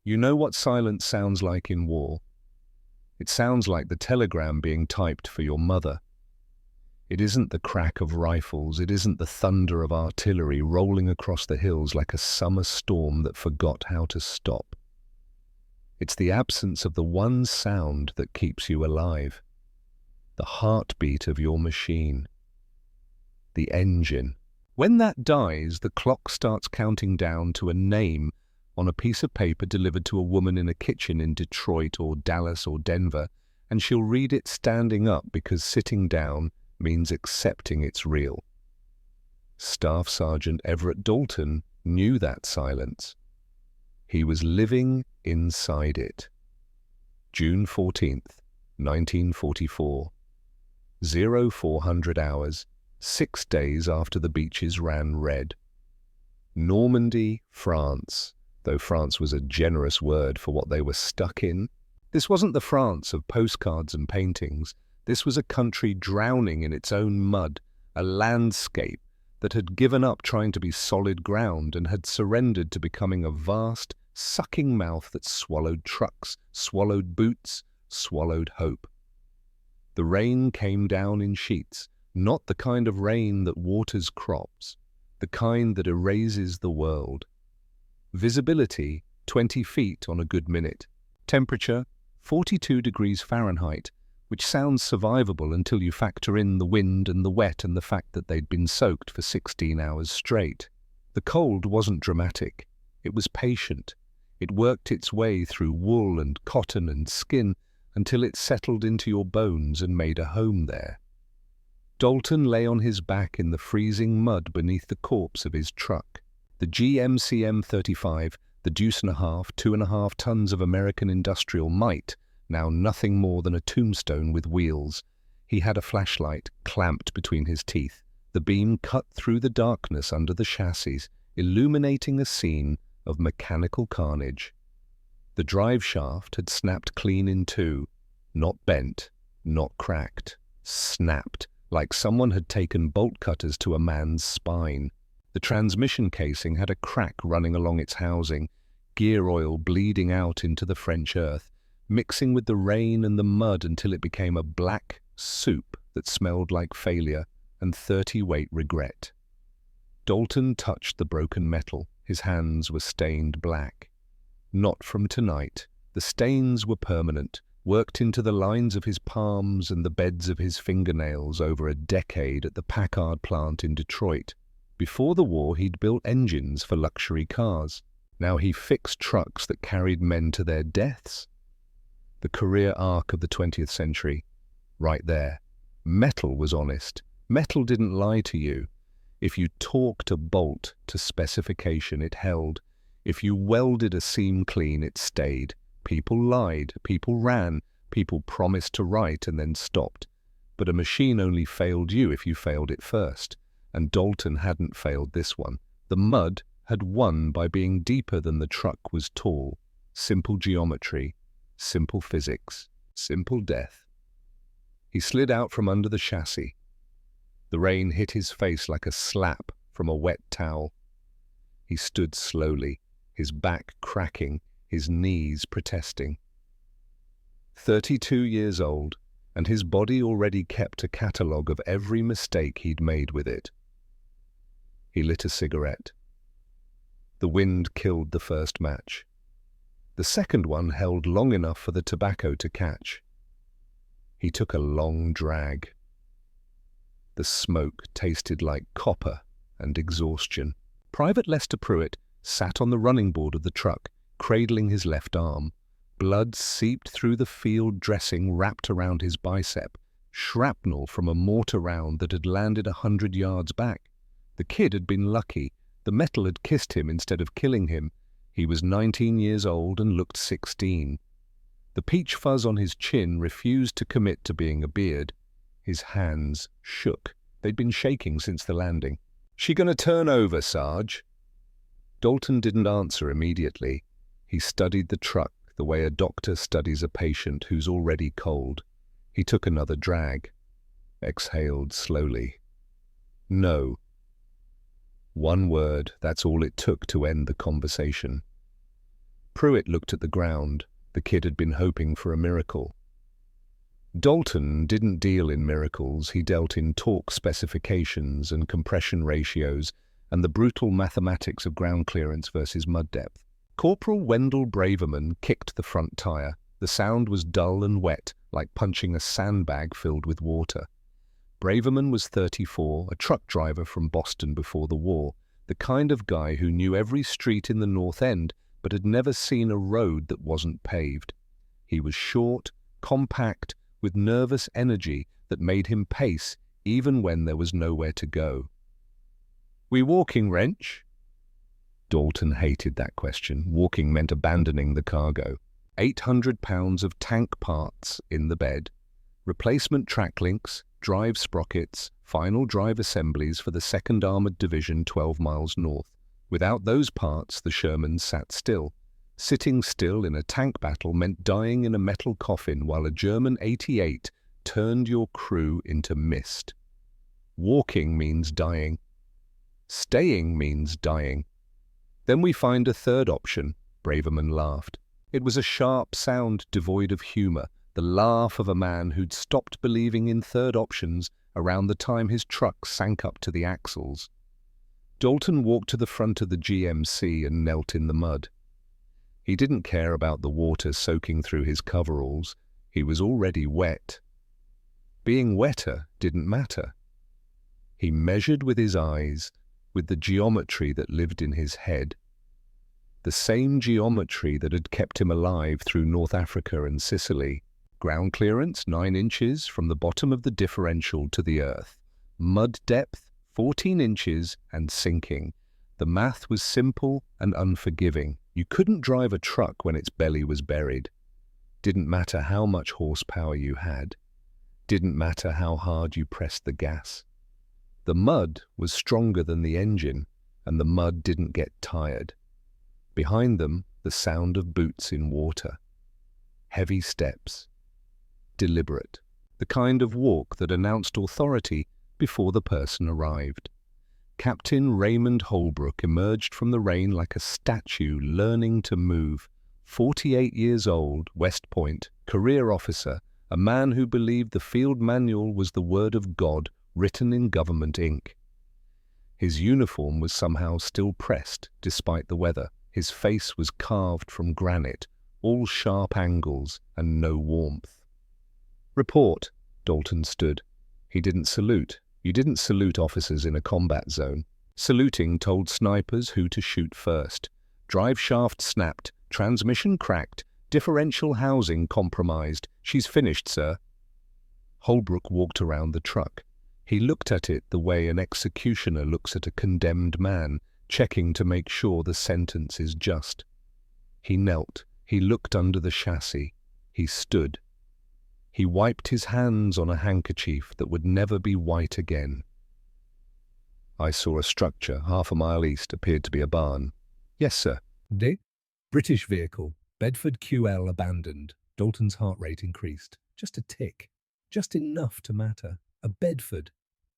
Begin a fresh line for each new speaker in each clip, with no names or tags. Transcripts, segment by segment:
You know what silence sounds like in war? It sounds like the telegram being typed for your mother. It isn't the crack of rifles, it isn't the thunder of artillery rolling across the hills like a summer storm that forgot how to stop. It's the absence of the one sound that keeps you alive. The heartbeat of your machine. The engine. When that dies, the clock starts counting down to a name on a piece of paper delivered to a woman in a kitchen in Detroit or Dallas or Denver, and she'll read it standing up because sitting down means accepting it's real. Staff Sergeant Everett Dalton knew that silence. He was living inside it. June 14th, 1944. 0400 hours, 6 days after the beaches ran red. Normandy, France, though France was a generous word for what they were stuck in. This wasn't the France of postcards and paintings. This was a country drowning in its own mud, a landscape that had given up trying to be solid ground and had surrendered to becoming a vast, sucking mouth that swallowed trucks, swallowed boots, swallowed hope. The rain came down in sheets, not the kind of rain that waters crops, the kind that erases the world. Visibility, 20 feet on a good minute. Temperature, 42 degrees Fahrenheit, which sounds survivable until you factor in the wind and the wet and the fact that they'd been soaked for 16 hours straight. The cold wasn't dramatic. It was patient. It worked its way through wool and cotton and skin until it settled into your bones and made a home there. Dalton lay on his back in the freezing mud beneath the corpse of his truck. The GMC M35, the deuce and a half, 2.5 tons of American industrial might, now nothing more than a tombstone with wheels. He had a flashlight clamped between his teeth. The beam cut through the darkness under the chassis, illuminating a scene of mechanical carnage. The drive shaft had snapped clean in two, not bent, not cracked, snapped, like someone had taken bolt cutters to a man's spine. The transmission casing had a crack running along its housing, gear oil bleeding out into the French earth, mixing with the rain and the mud until it became a black soup that smelled like failure and 30-weight regret. Dalton touched the broken metal. His hands were stained black. Not from tonight. The stains were permanent, worked into the lines of his palms and the beds of his fingernails over a decade at the Packard plant in Detroit. Before the war, he'd built engines for luxury cars. Now he fixed trucks that carried men to their deaths. The career arc of the 20th century. Right there. Metal was honest. Metal didn't lie to you. If you torqued a bolt to specification, it held. If you welded a seam clean, it stayed. People lied, people ran, people promised to write and then stopped. But a machine only failed you if you failed it first. And Dalton hadn't failed this one. The mud had won by being deeper than the truck was tall. Simple geometry, simple physics, simple death. He slid out from under the chassis. The rain hit his face like a slap from a wet towel. He stood slowly, his back cracking, his knees protesting. 32 years old, and his body already kept a catalogue of every mistake he'd made with it. He lit a cigarette. The wind killed the first match. The second one held long enough for the tobacco to catch. He took a long drag. The smoke tasted like copper and exhaustion. Private Lester Pruitt sat on the running board of the truck, cradling his left arm. Blood seeped through the field dressing wrapped around his bicep, shrapnel from a mortar round that had landed 100 yards back. The kid had been lucky. The metal had kissed him instead of killing him. He was 19 years old and looked 16. The peach fuzz on his chin refused to commit to being a beard. His hands shook. They'd been shaking since the landing. "She gonna turn over, Sarge?" Dalton didn't answer immediately. He studied the truck the way a doctor studies a patient who's already cold. He took another drag. Exhaled slowly. No. One word, that's all it took to end the conversation. Pruitt looked at the ground. The kid had been hoping for a miracle. Dalton didn't deal in miracles, he dealt in torque specifications and compression ratios and the brutal mathematics of ground clearance versus mud depth. Corporal Wendell Braverman kicked the front tire. The sound was dull and wet, like punching a sandbag filled with water. Braverman was 34, a truck driver from Boston before the war, the kind of guy who knew every street in the North End but had never seen a road that wasn't paved. He was short, compact, with nervous energy that made him pace even when there was nowhere to go. "We walking, Wrench?" Dalton hated that question. Walking meant abandoning the cargo. 800 pounds of tank parts in the bed, replacement track links, drive sprockets, final drive assemblies for the 2nd Armoured Division 12 miles north. Without those parts, the Shermans sat still. Sitting still in a tank battle meant dying in a metal coffin while a German 88 turned your crew into mist. Walking means dying. Staying means dying. Then we find a third option, Braverman laughed. It was a sharp sound devoid of humour, the laugh of a man who'd stopped believing in third options around the time his truck sank up to the axles. Dalton walked to the front of the GMC and knelt in the mud. He didn't care about the water soaking through his coveralls. He was already wet. Being wetter didn't matter. He measured with his eyes, with the geometry that lived in his head. The same geometry that had kept him alive through North Africa and Sicily. Ground clearance, 9 inches from the bottom of the differential to the earth. Mud depth, 14 inches and sinking. The math was simple and unforgiving. You couldn't drive a truck when its belly was buried. Didn't matter how much horsepower you had. Didn't matter how hard you pressed the gas. The mud was stronger than the engine, and the mud didn't get tired. Behind them, the sound of boots in water. Heavy steps. Deliberate. The kind of walk that announced authority before the person arrived. Captain Raymond Holbrook emerged from the rain like a statue learning to move. 48 years old, West Point, career officer, a man who believed the field manual was the word of God written in government ink. His uniform was somehow still pressed, despite the weather. His face was carved from granite, all sharp angles and no warmth. "Report," Dalton stood. He didn't salute. You didn't salute officers in a combat zone. Saluting told snipers who to shoot first. Drive shaft snapped, transmission cracked, differential housing compromised. "She's finished, sir." Holbrook walked around the truck. He looked at it the way an executioner looks at a condemned man, checking to make sure the sentence is just. He knelt. He looked under the chassis. He stood. He wiped his hands on a handkerchief that would never be white again. "I saw a structure 1/2 mile east, appeared to be a barn." "Yes, sir." British vehicle, Bedford QL abandoned." Dalton's heart rate increased. Just a tick. Just enough to matter. A Bedford.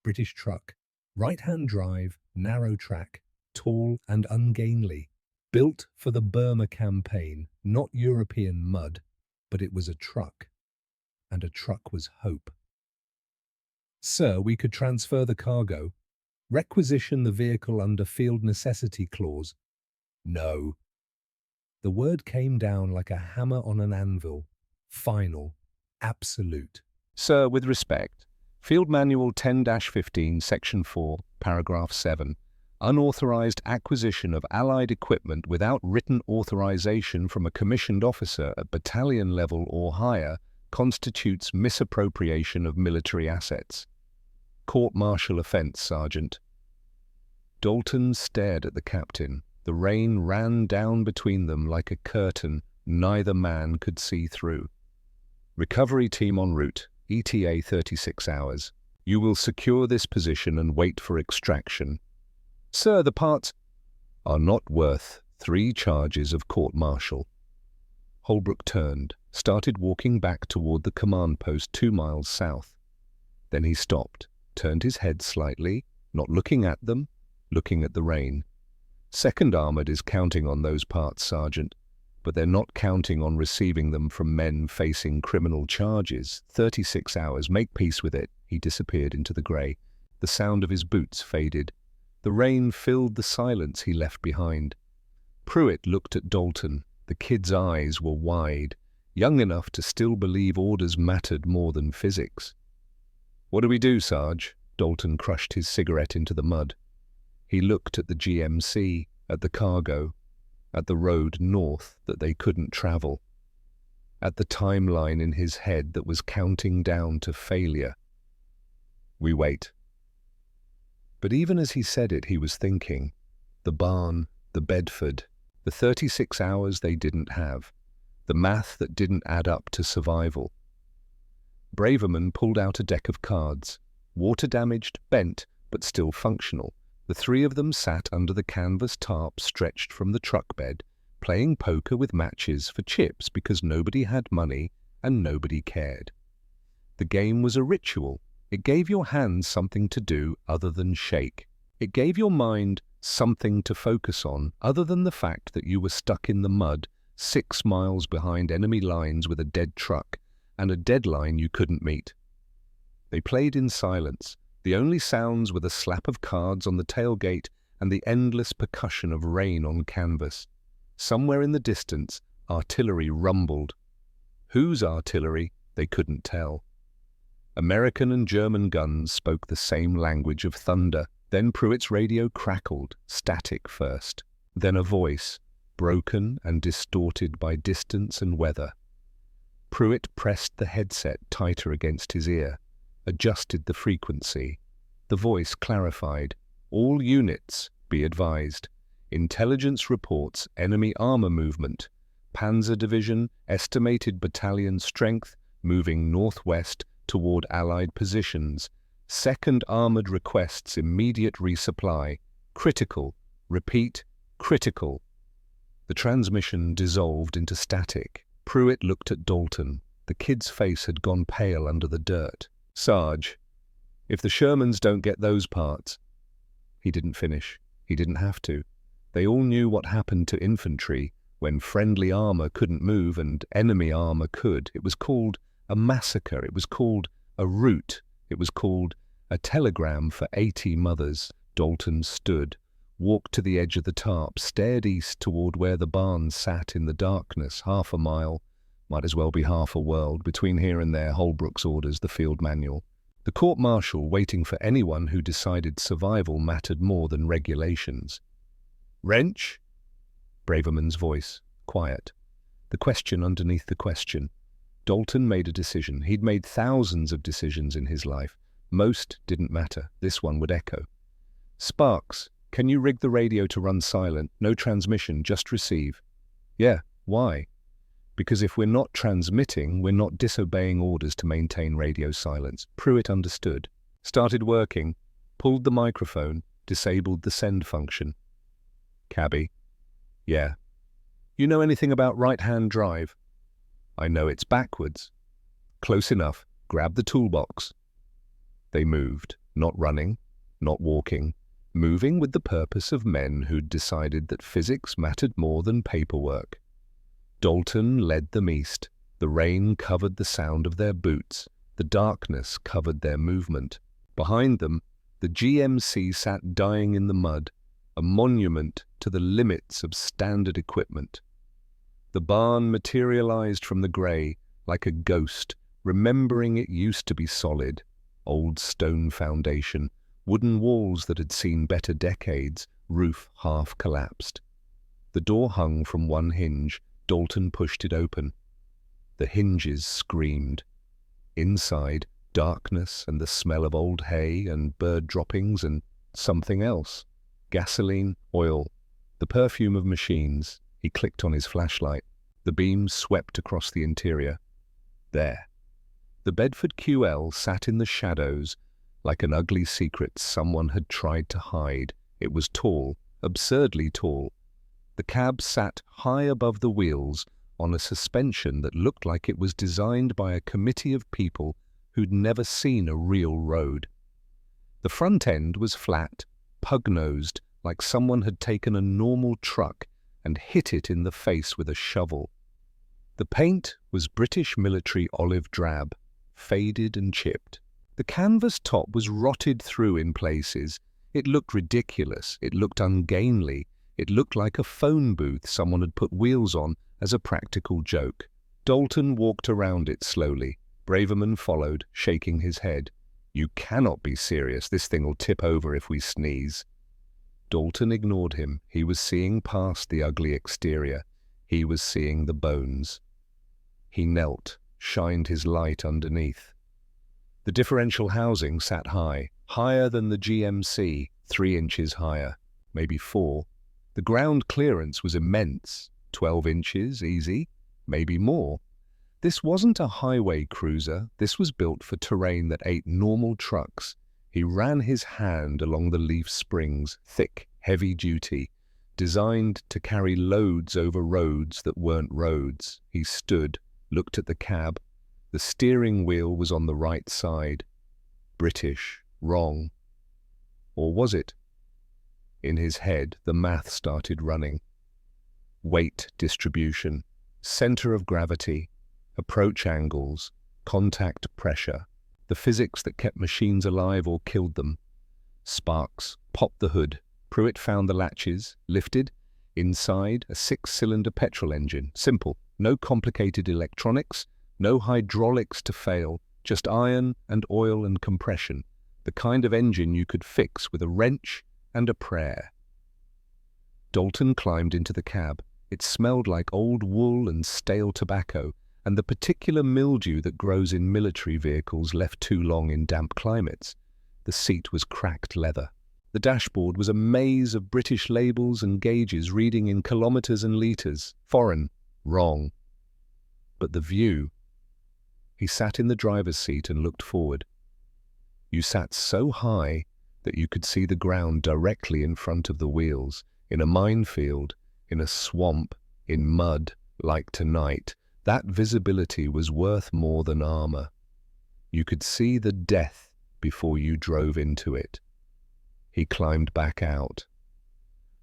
British truck. Right-hand drive, narrow track, tall and ungainly. Built for the Burma campaign, not European mud, but it was a truck. And a truck was hope. "Sir, we could transfer the cargo. Requisition the vehicle under field necessity clause." "No." The word came down like a hammer on an anvil. Final. Absolute. "Sir, with respect, Field Manual 10-15, Section 4, Paragraph 7. Unauthorized acquisition of Allied equipment without written authorization from a commissioned officer at battalion level or higher constitutes misappropriation of military assets. Court-martial offense, Sergeant." Dalton stared at the captain. The rain ran down between them like a curtain neither man could see through. "Recovery team en route. ETA 36 hours. You will secure this position and wait for extraction." "Sir, the parts are not worth 3 charges of court-martial." Holbrook turned, started walking back toward the command post 2 miles south. Then he stopped, turned his head slightly, not looking at them, looking at the rain. "2nd Armoured is counting on those parts, Sergeant, but they're not counting on receiving them from men facing criminal charges. 36 hours, make peace with it. He disappeared into the grey. The sound of his boots faded. The rain filled the silence he left behind. Pruitt looked at Dalton. The kid's eyes were wide, young enough to still believe orders mattered more than physics. "What do we do, Sarge?" Dalton crushed his cigarette into the mud. He looked at the GMC, at the cargo, at the road north that they couldn't travel, at the timeline in his head that was counting down to failure. "We wait." But even as he said it, he was thinking. The barn, the Bedford, the 36 hours they didn't have, the math that didn't add up to survival. Braverman pulled out a deck of cards, water-damaged, bent, but still functional. The three of them sat under the canvas tarp stretched from the truck bed, playing poker with matches for chips because nobody had money and nobody cared. The game was a ritual. It gave your hands something to do other than shake. It gave your mind something to focus on other than the fact that you were stuck in the mud 6 miles behind enemy lines with a dead truck and a deadline you couldn't meet. They played in silence. The only sounds were the slap of cards on the tailgate and the endless percussion of rain on canvas. Somewhere in the distance, artillery rumbled. Whose artillery? They couldn't tell. American and German guns spoke the same language of thunder. Then Pruitt's radio crackled, static first. Then a voice, broken and distorted by distance and weather. Pruitt pressed the headset tighter against his ear, adjusted the frequency. The voice clarified. "All units, be advised. Intelligence reports enemy armor movement. Panzer Division, estimated battalion strength, moving northwest toward Allied positions. Second Armored requests immediate resupply. Critical. Repeat, critical." The transmission dissolved into static. Pruitt looked at Dalton. The kid's face had gone pale under the dirt. "Sarge, if the Shermans don't get those parts..." He didn't finish. He didn't have to. They all knew what happened to infantry when friendly armor couldn't move and enemy armor could. It was called a massacre. It was called a rout. It was called a telegram for 80 mothers. Dalton stood, walked to the edge of the tarp, stared east toward where the barn sat in the darkness, 1/2 a mile, might as well be half a world, between here and there, Holbrook's orders, the field manual. The court-martial waiting for anyone who decided survival mattered more than regulations. "Wrench?" Braverman's voice, quiet. The question underneath the question. Dalton made a decision. He'd made thousands of decisions in his life. Most didn't matter. This one would echo. "Sparks, can you rig the radio to run silent? No transmission, just receive." "Yeah, why?" "Because if we're not transmitting, we're not disobeying orders to maintain radio silence." Pruitt understood. Started working, pulled the microphone, disabled the send function. "Cabby." "Yeah." "You know anything about right-hand drive?" "I know it's backwards." "Close enough. Grab the toolbox." They moved, not running, not walking, moving with the purpose of men who'd decided that physics mattered more than paperwork. Dalton led them east. The rain covered the sound of their boots. The darkness covered their movement. Behind them, the GMC sat dying in the mud, a monument to the limits of standard equipment. The barn materialized from the grey like a ghost, remembering it used to be solid. Old stone foundation, wooden walls that had seen better decades, roof half collapsed. The door hung from one hinge. Dalton pushed it open. The hinges screamed. Inside, darkness and the smell of old hay and bird droppings and something else. Gasoline, oil, the perfume of machines. He clicked on his flashlight. The beams swept across the interior. There. The Bedford QL sat in the shadows like an ugly secret someone had tried to hide. It was tall, absurdly tall. The cab sat high above the wheels on a suspension that looked like it was designed by a committee of people who'd never seen a real road. The front end was flat, pug-nosed, like someone had taken a normal truck and hit it in the face with a shovel. The paint was British military olive drab, faded and chipped. The canvas top was rotted through in places. It looked ridiculous, it looked ungainly, it looked like a phone booth someone had put wheels on as a practical joke. Dalton walked around it slowly. Braverman followed, shaking his head. "You cannot be serious, this thing will tip over if we sneeze." Dalton ignored him. He was seeing past the ugly exterior. He was seeing the bones. He knelt, shined his light underneath. The differential housing sat high, higher than the GMC, 3 inches higher, maybe 4. The ground clearance was immense, 12 inches, easy, maybe more. This wasn't a highway cruiser, this was built for terrain that ate normal trucks. He ran his hand along the leaf springs, thick, heavy-duty, designed to carry loads over roads that weren't roads. He stood, looked at the cab. The steering wheel was on the right side. British, wrong. Or was it? In his head, the math started running. Weight distribution, center of gravity, approach angles, contact pressure, the physics that kept machines alive or killed them. Sparks popped the hood. Pruitt found the latches, lifted. Inside, a 6-cylinder petrol engine. Simple, no complicated electronics, no hydraulics to fail, just iron and oil and compression, the kind of engine you could fix with a wrench and a prayer. Dalton climbed into the cab. It smelled like old wool and stale tobacco, and the particular mildew that grows in military vehicles left too long in damp climates. The seat was cracked leather. The dashboard was a maze of British labels and gauges reading in kilometers and liters. Foreign, wrong. But the view. He sat in the driver's seat and looked forward. You sat so high that you could see the ground directly in front of the wheels, in a minefield, in a swamp, in mud, like tonight. That visibility was worth more than armor. You could see the death before you drove into it. He climbed back out.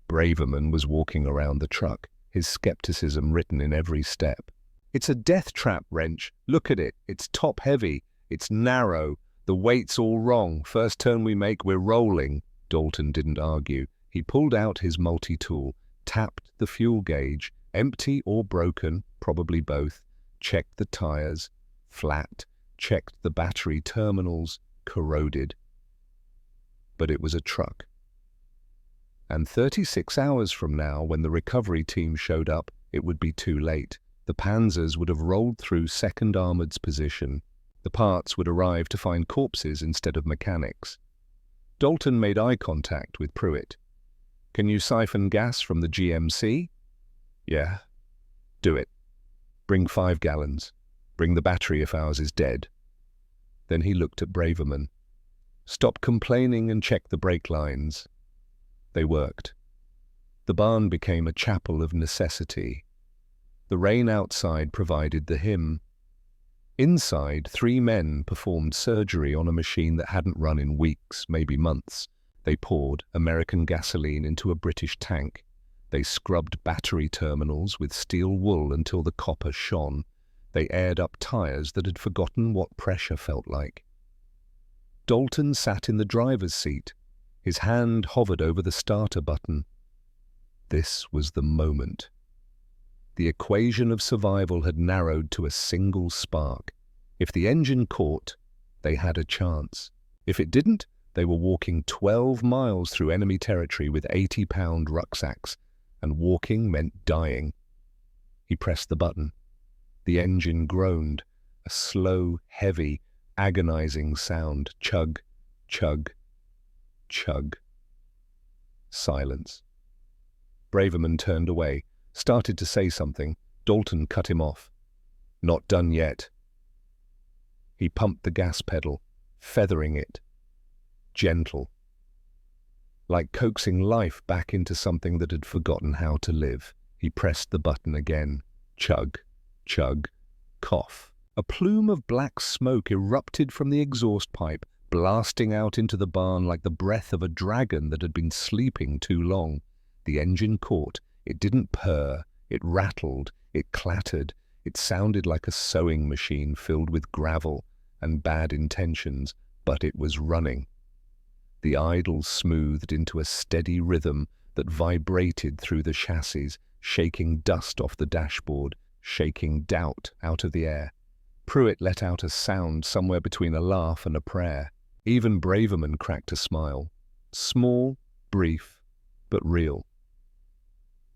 Braverman was walking around the truck, his skepticism written in every step. "It's a death trap wrench. Look at it. It's top-heavy. It's narrow. The weight's all wrong. First turn we make, we're rolling." Dalton didn't argue. He pulled out his multi-tool, tapped the fuel gauge, empty or broken, probably both, checked the tires, flat, checked the battery terminals, corroded. But it was a truck. And 36 hours from now, when the recovery team showed up, it would be too late. The Panzers would have rolled through 2nd Armoured's position. The parts would arrive to find corpses instead of mechanics. Dalton made eye contact with Pruitt. "Can you siphon gas from the GMC?" "Yeah." "Do it. Bring 5 gallons. Bring the battery if ours is dead." Then he looked at Braverman. "Stop complaining and check the brake lines." They worked. The barn became a chapel of necessity. The rain outside provided the hymn. Inside, 3 men performed surgery on a machine that hadn't run in weeks, maybe months. They poured American gasoline into a British tank. They scrubbed battery terminals with steel wool until the copper shone. They aired up tires that had forgotten what pressure felt like. Dalton sat in the driver's seat. His hand hovered over the starter button. This was the moment. The equation of survival had narrowed to a single spark. If the engine caught, they had a chance. If it didn't, they were walking 12 miles through enemy territory with 80-pound rucksacks, and walking meant dying. He pressed the button. The engine groaned, a slow, heavy, agonizing sound. Chug, chug, chug. Silence. Braverman turned away, started to say something. Dalton cut him off. "Not done yet." He pumped the gas pedal, feathering it. Gentle. Like coaxing life back into something that had forgotten how to live. He pressed the button again. Chug, chug, cough. A plume of black smoke erupted from the exhaust pipe, blasting out into the barn like the breath of a dragon that had been sleeping too long. The engine caught. It didn't purr, it rattled, it clattered, it sounded like a sewing machine filled with gravel and bad intentions, but it was running. The idle smoothed into a steady rhythm that vibrated through the chassis, shaking dust off the dashboard, shaking doubt out of the air. Pruitt let out a sound somewhere between a laugh and a prayer. Even Braverman cracked a smile. Small, brief, but real.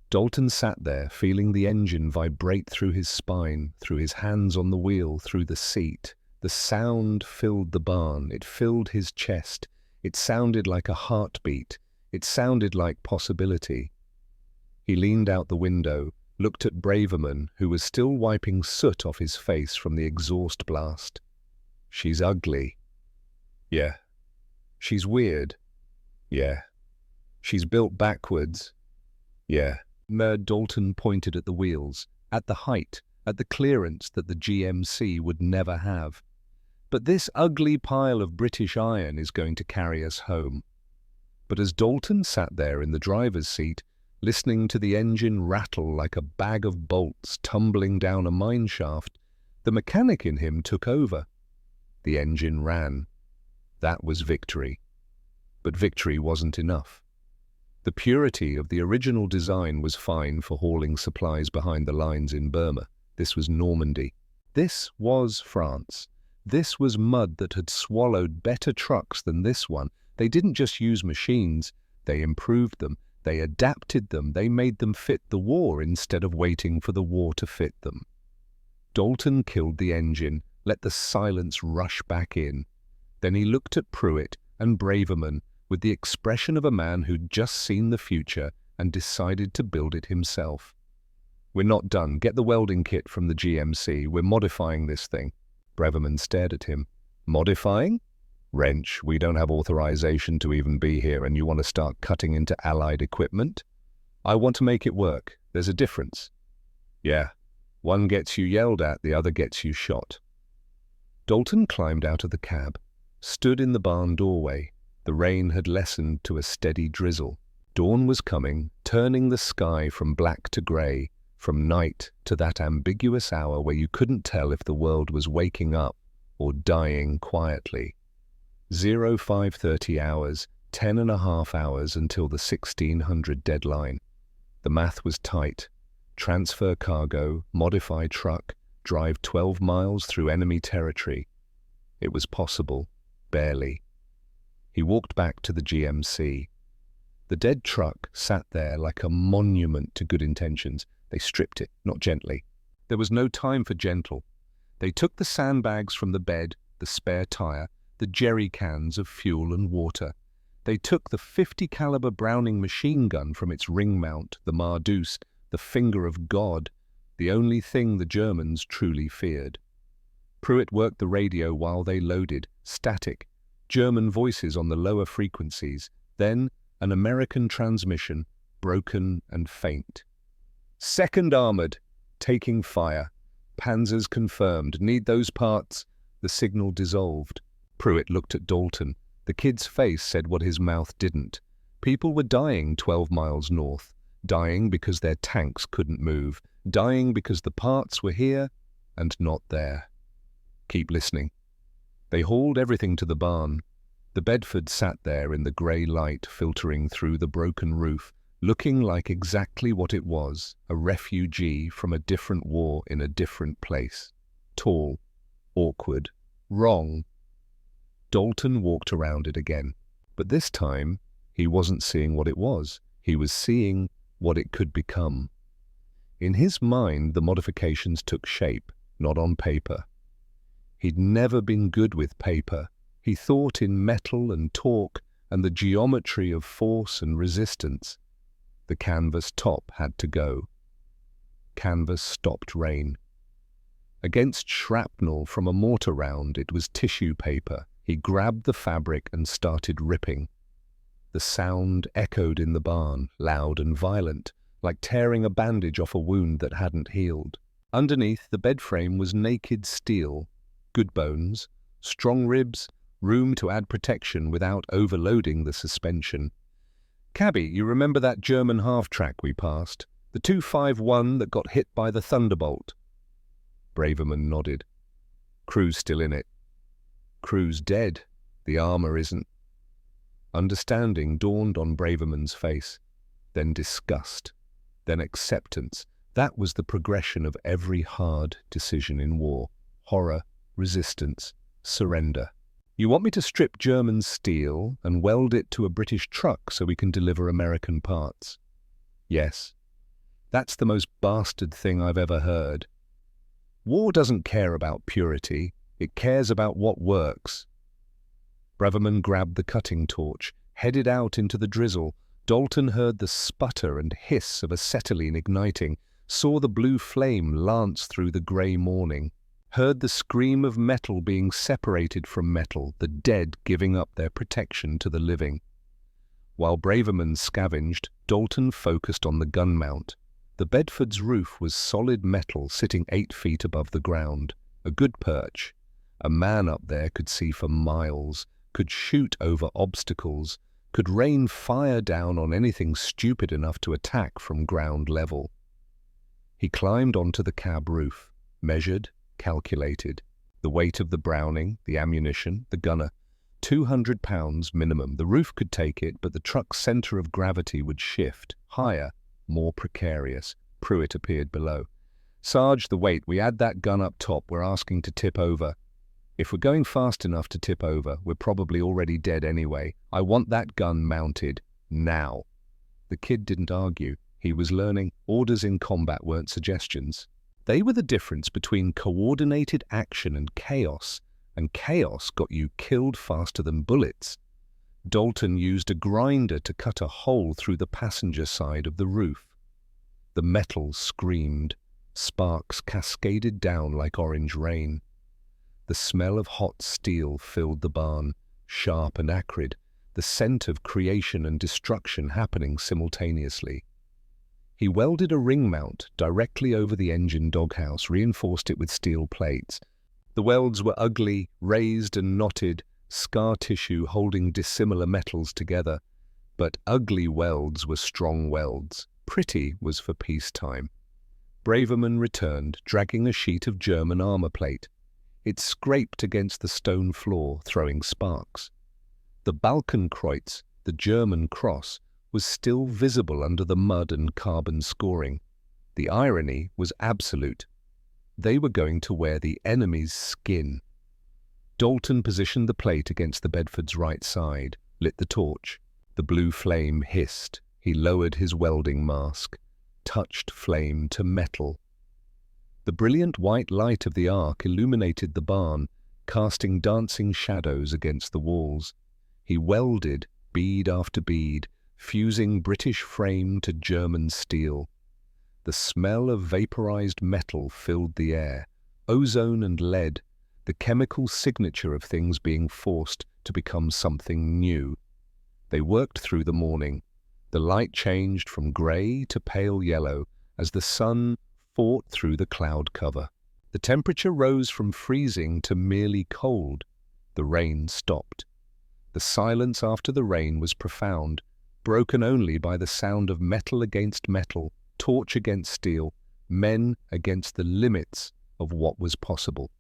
Dalton sat there, feeling the engine vibrate through his spine, through his hands on the wheel, through the seat. The sound filled the barn. It filled his chest. It sounded like a heartbeat. It sounded like possibility. He leaned out the window, looked at Braverman, who was still wiping soot off his face from the exhaust blast. She's ugly. Yeah. She's weird. Yeah. She's built backwards. Yeah. Dalton pointed at the wheels, at the height, at the clearance that the GMC would never have. But this ugly pile of British iron is going to carry us home. But as Dalton sat there in the driver's seat, listening to the engine rattle like a bag of bolts tumbling down a mine shaft, the mechanic in him took over. The engine ran. That was victory. But victory wasn't enough. The purity of the original design was fine for hauling supplies behind the lines in Burma. This was Normandy. This was France. This was mud that had swallowed better trucks than this one. They didn't just use machines, they improved them, they adapted them, they made them fit the war instead of waiting for the war to fit them. Dalton killed the engine, let the silence rush back in. Then he looked at Pruitt and Braverman with the expression of a man who'd just seen the future and decided to build it himself. We're not done. Get the welding kit from the GMC. We're modifying this thing. Braverman stared at him. Modifying? Wrench, we don't have authorization to even be here, and you want to start cutting into Allied equipment? I want to make it work. There's a difference. Yeah. One gets you yelled at, the other gets you shot. Dalton climbed out of the cab, stood in the barn doorway. The rain had lessened to a steady drizzle. Dawn was coming, turning the sky from black to grey, from night to that ambiguous hour where you couldn't tell if the world was waking up or dying quietly. 0530 hours, 10.5 hours until the 1600 deadline. The math was tight. Transfer cargo, modify truck, drive 12 miles through enemy territory. It was possible, barely. He walked back to the GMC. The dead truck sat there like a monument to good intentions. They stripped it, not gently. There was no time for gentle. They took the sandbags from the bed, the spare tire, the jerry cans of fuel and water. They took the .50 caliber Browning machine gun from its ring mount, the Mardouse, the finger of God, the only thing the Germans truly feared. Pruitt worked the radio while they loaded, static, German voices on the lower frequencies, then an American transmission, broken and faint. Second armored, taking fire. Panzers confirmed. Need those parts. The signal dissolved. Pruitt looked at Dalton. The kid's face said what his mouth didn't. People were dying 12 miles north, dying because their tanks couldn't move, dying because the parts were here and not there. Keep listening. They hauled everything to the barn. The Bedford sat there in the grey light filtering through the broken roof, looking like exactly what it was, a refugee from a different war in a different place. Tall, awkward, wrong. Dalton walked around it again, but this time he wasn't seeing what it was. He was seeing what it could become. In his mind, the modifications took shape, not on paper. He'd never been good with paper. He thought in metal and torque and the geometry of force and resistance. The canvas top had to go. Canvas stopped rain. Against shrapnel from a mortar round, it was tissue paper. He grabbed the fabric and started ripping. The sound echoed in the barn, loud and violent, like tearing a bandage off a wound that hadn't healed. Underneath, the bed frame was naked steel, good bones, strong ribs, room to add protection without overloading the suspension. "Cabby, you remember that German half-track we passed? The 251 that got hit by the thunderbolt. Braverman nodded. Crew's still in it. Crew's dead. The armor isn't. Understanding dawned on Braverman's face, then disgust, then acceptance. That was the progression of every hard decision in war. Horror, resistance, surrender. You want me to strip German steel and weld it to a British truck so we can deliver American parts? Yes. That's the most bastard thing I've ever heard. War doesn't care about purity. It cares about what works. Braverman grabbed the cutting torch, headed out into the drizzle. Dalton heard the sputter and hiss of acetylene igniting, saw the blue flame lance through the grey morning, heard the scream of metal being separated from metal, the dead giving up their protection to the living. While Braverman scavenged, Dalton focused on the gun mount. The Bedford's roof was solid metal sitting 8 feet above the ground, a good perch. A man up there could see for miles, could shoot over obstacles, could rain fire down on anything stupid enough to attack from ground level. He climbed onto the cab roof, measured, calculated. The weight of the Browning, the ammunition, the gunner. 200 pounds minimum. The roof could take it, but the truck's center of gravity would shift. Higher, more precarious. Pruitt appeared below. Sarge, the weight. We add that gun up top. We're asking to tip over. If we're going fast enough to tip over, we're probably already dead anyway. I want that gun mounted. Now. The kid didn't argue. He was learning. Orders in combat weren't suggestions. They were the difference between coordinated action and chaos got you killed faster than bullets. Dalton used a grinder to cut a hole through the passenger side of the roof. The metal screamed. Sparks cascaded down like orange rain. The smell of hot steel filled the barn, sharp and acrid, the scent of creation and destruction happening simultaneously. He welded a ring mount directly over the engine doghouse, reinforced it with steel plates. The welds were ugly, raised and knotted, scar tissue holding dissimilar metals together. But ugly welds were strong welds. Pretty was for peacetime. Braverman returned, dragging a sheet of German armor plate. It scraped against the stone floor, throwing sparks. The Balkenkreuz, the German cross, was still visible under the mud and carbon scoring. The irony was absolute. They were going to wear the enemy's skin. Dalton positioned the plate against the Bedford's right side, lit the torch. The blue flame hissed. He lowered his welding mask, touched flame to metal. The brilliant white light of the arc illuminated the barn, casting dancing shadows against the walls. He welded bead after bead, fusing British frame to German steel. The smell of vaporized metal filled the air, ozone and lead, the chemical signature of things being forced to become something new. They worked through the morning. The light changed from grey to pale yellow as the sun fought through the cloud cover. The temperature rose from freezing to merely cold. The rain stopped. The silence after the rain was profound, broken only by the sound of metal against metal, torch against steel, men against the limits of what was possible.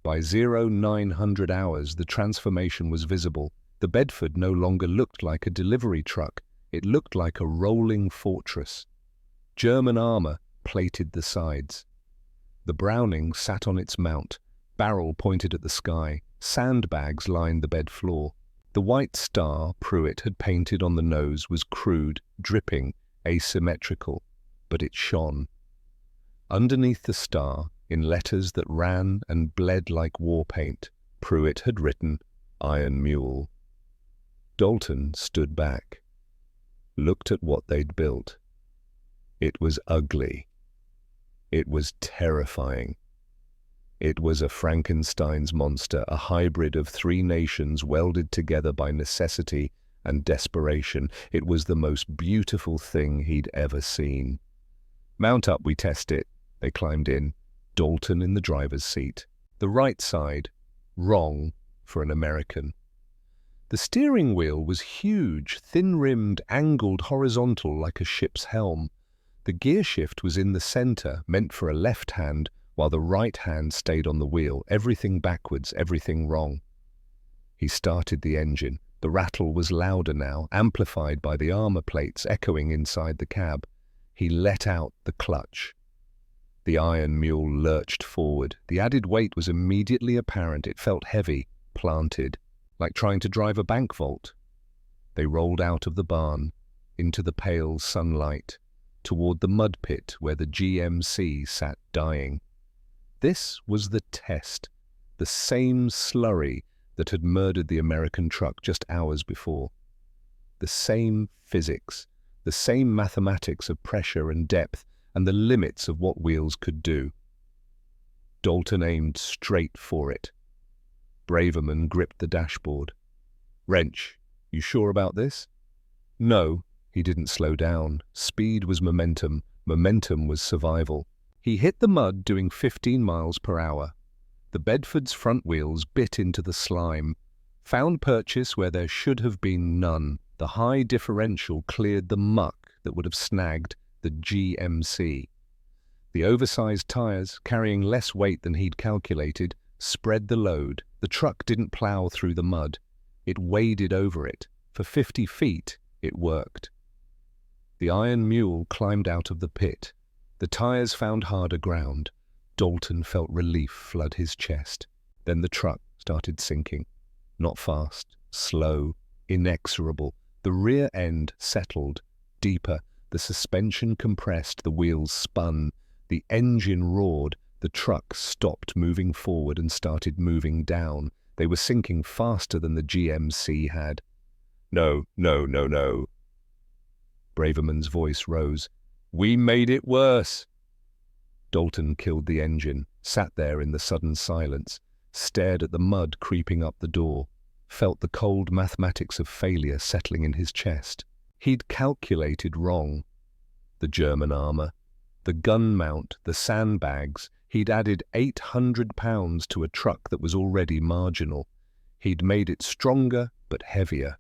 By 0900 hours, the transformation was visible. The Bedford no longer looked like a delivery truck. It looked like a rolling fortress. German armor plated the sides. The Browning sat on its mount, barrel pointed at the sky. Sandbags lined the bed floor. The white star Pruitt had painted on the nose was crude, dripping, asymmetrical, but it shone. Underneath the star, in letters that ran and bled like war paint, Pruitt had written, "Iron Mule." Dalton stood back, looked at what they'd built. It was ugly. It was terrifying. It was a Frankenstein's monster, a hybrid of 3 nations welded together by necessity and desperation. It was the most beautiful thing he'd ever seen. "Mount up, we test it." They climbed in, Dalton in the driver's seat. The right side, wrong for an American. The steering wheel was huge, thin-rimmed, angled horizontal like a ship's helm. The gear shift was in the center, meant for a left hand, while the right hand stayed on the wheel, everything backwards, everything wrong. He started the engine. The rattle was louder now, amplified by the armor plates echoing inside the cab. He let out the clutch. The iron mule lurched forward. The added weight was immediately apparent. It felt heavy, planted, like trying to drive a bank vault. They rolled out of the barn, into the pale sunlight, toward the mud pit where the GMC sat dying. This was the test, the same slurry that had murdered the American truck just hours before. The same physics, the same mathematics of pressure and depth and the limits of what wheels could do. Dalton aimed straight for it. Braverman gripped the dashboard. "Wrench, you sure about this?" "No." He didn't slow down. Speed was momentum. Momentum was survival. He hit the mud doing 15 miles per hour. The Bedford's front wheels bit into the slime. Found purchase where there should have been none. The high differential cleared the muck that would have snagged the GMC. The oversized tires, carrying less weight than he'd calculated, spread the load. The truck didn't plow through the mud. It waded over it. For 50 feet, it worked. The iron mule climbed out of the pit. The tires found harder ground. Dalton felt relief flood his chest. Then the truck started sinking. Not fast, slow, inexorable. The rear end settled, deeper. The suspension compressed, the wheels spun. The engine roared. The truck stopped moving forward and started moving down. They were sinking faster than the GMC had. "No, no, no, no." Braverman's voice rose. "We made it worse." Dalton killed the engine, sat there in the sudden silence, stared at the mud creeping up the door, felt the cold mathematics of failure settling in his chest. He'd calculated wrong. The German armor, the gun mount, the sandbags. He'd added 800 pounds to a truck that was already marginal. He'd made it stronger but heavier.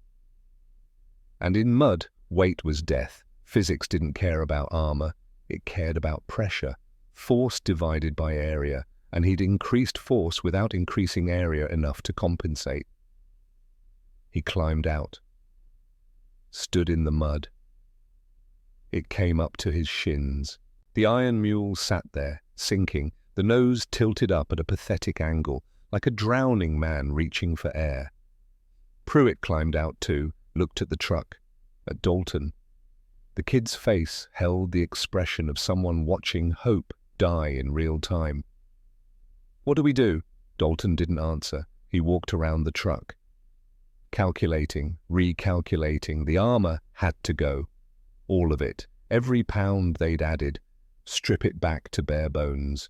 And in mud, weight was death. Physics didn't care about armor. It cared about pressure. Force divided by area, and he'd increased force without increasing area enough to compensate. He climbed out, stood in the mud. It came up to his shins. The iron mule sat there, sinking, the nose tilted up at a pathetic angle, like a drowning man reaching for air. Pruitt climbed out too, looked at the truck, at Dalton. The kid's face held the expression of someone watching hope die in real time. "What do we do?" Dalton didn't answer. He walked around the truck. Calculating, recalculating. The armor had to go. All of it. Every pound they'd added. Strip it back to bare bones.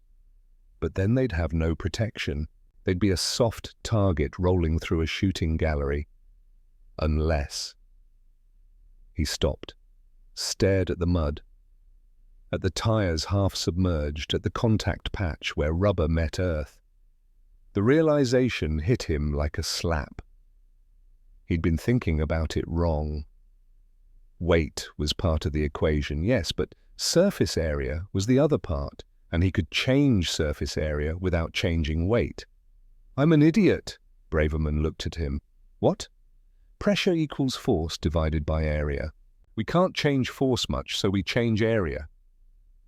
But then they'd have no protection. They'd be a soft target rolling through a shooting gallery. Unless... He stopped, stared at the mud, at the tires half submerged, at the contact patch where rubber met earth. The realization hit him like a slap. He'd been thinking about it wrong. Weight was part of the equation, yes, but surface area was the other part, and he could change surface area without changing weight. "I'm an idiot." Braverman looked at him. "What?" "Pressure equals force divided by area. We can't change force much, so we change area."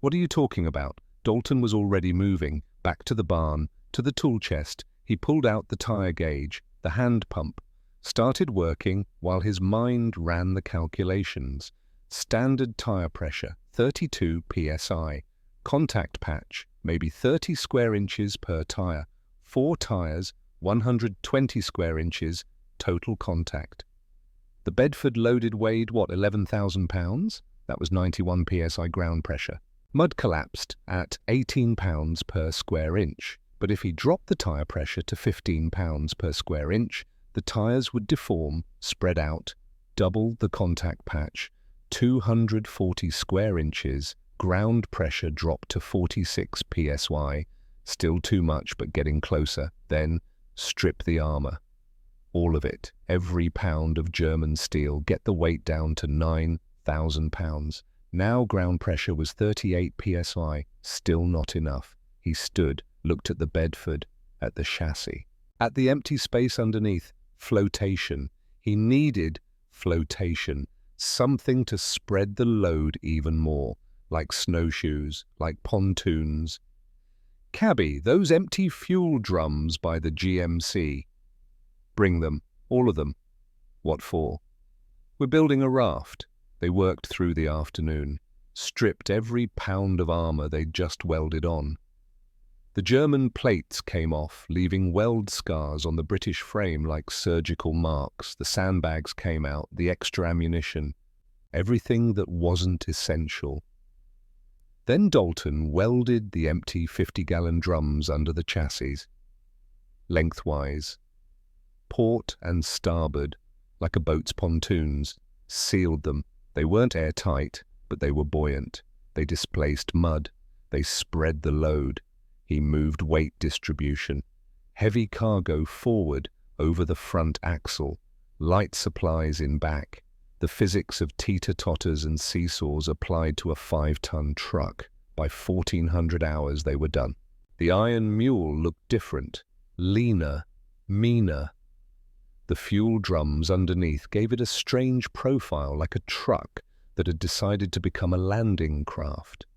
"What are you talking about?" Dalton was already moving, back to the barn, to the tool chest. He pulled out the tire gauge, the hand pump, started working while his mind ran the calculations. Standard tire pressure, 32 psi. Contact patch, maybe 30 square inches per tire. 4 tires, 120 square inches, total contact. The Bedford loaded weighed, what, 11,000 pounds? That was 91 psi ground pressure. Mud collapsed at 18 pounds per square inch, but if he dropped the tire pressure to 15 pounds per square inch, the tires would deform, spread out, double the contact patch, 240 square inches, ground pressure dropped to 46 psi, still too much but getting closer, then strip the armor. All of it, every pound of German steel, get the weight down to 9,000 pounds. Now ground pressure was 38 psi, still not enough. He stood, looked at the Bedford, at the chassis. At the empty space underneath, flotation. He needed flotation, something to spread the load even more, like snowshoes, like pontoons. "Cabby, those empty fuel drums by the GMC. Bring them, all of them." "What for?" "We're building a raft." They worked through the afternoon, stripped every pound of armor they'd just welded on. The German plates came off, leaving weld scars on the British frame like surgical marks. The sandbags came out, the extra ammunition, everything that wasn't essential. Then Dalton welded the empty 50-gallon drums under the chassis, lengthwise, port and starboard, like a boat's pontoons, sealed them. They weren't airtight, but they were buoyant. They displaced mud. They spread the load. He moved weight distribution. Heavy cargo forward over the front axle, light supplies in back. The physics of teeter-totters and seesaws applied to a 5-ton truck. By 1400 hours they were done. The iron mule looked different, leaner, meaner. The fuel drums underneath gave it a strange profile, like a truck that had decided to become a landing craft.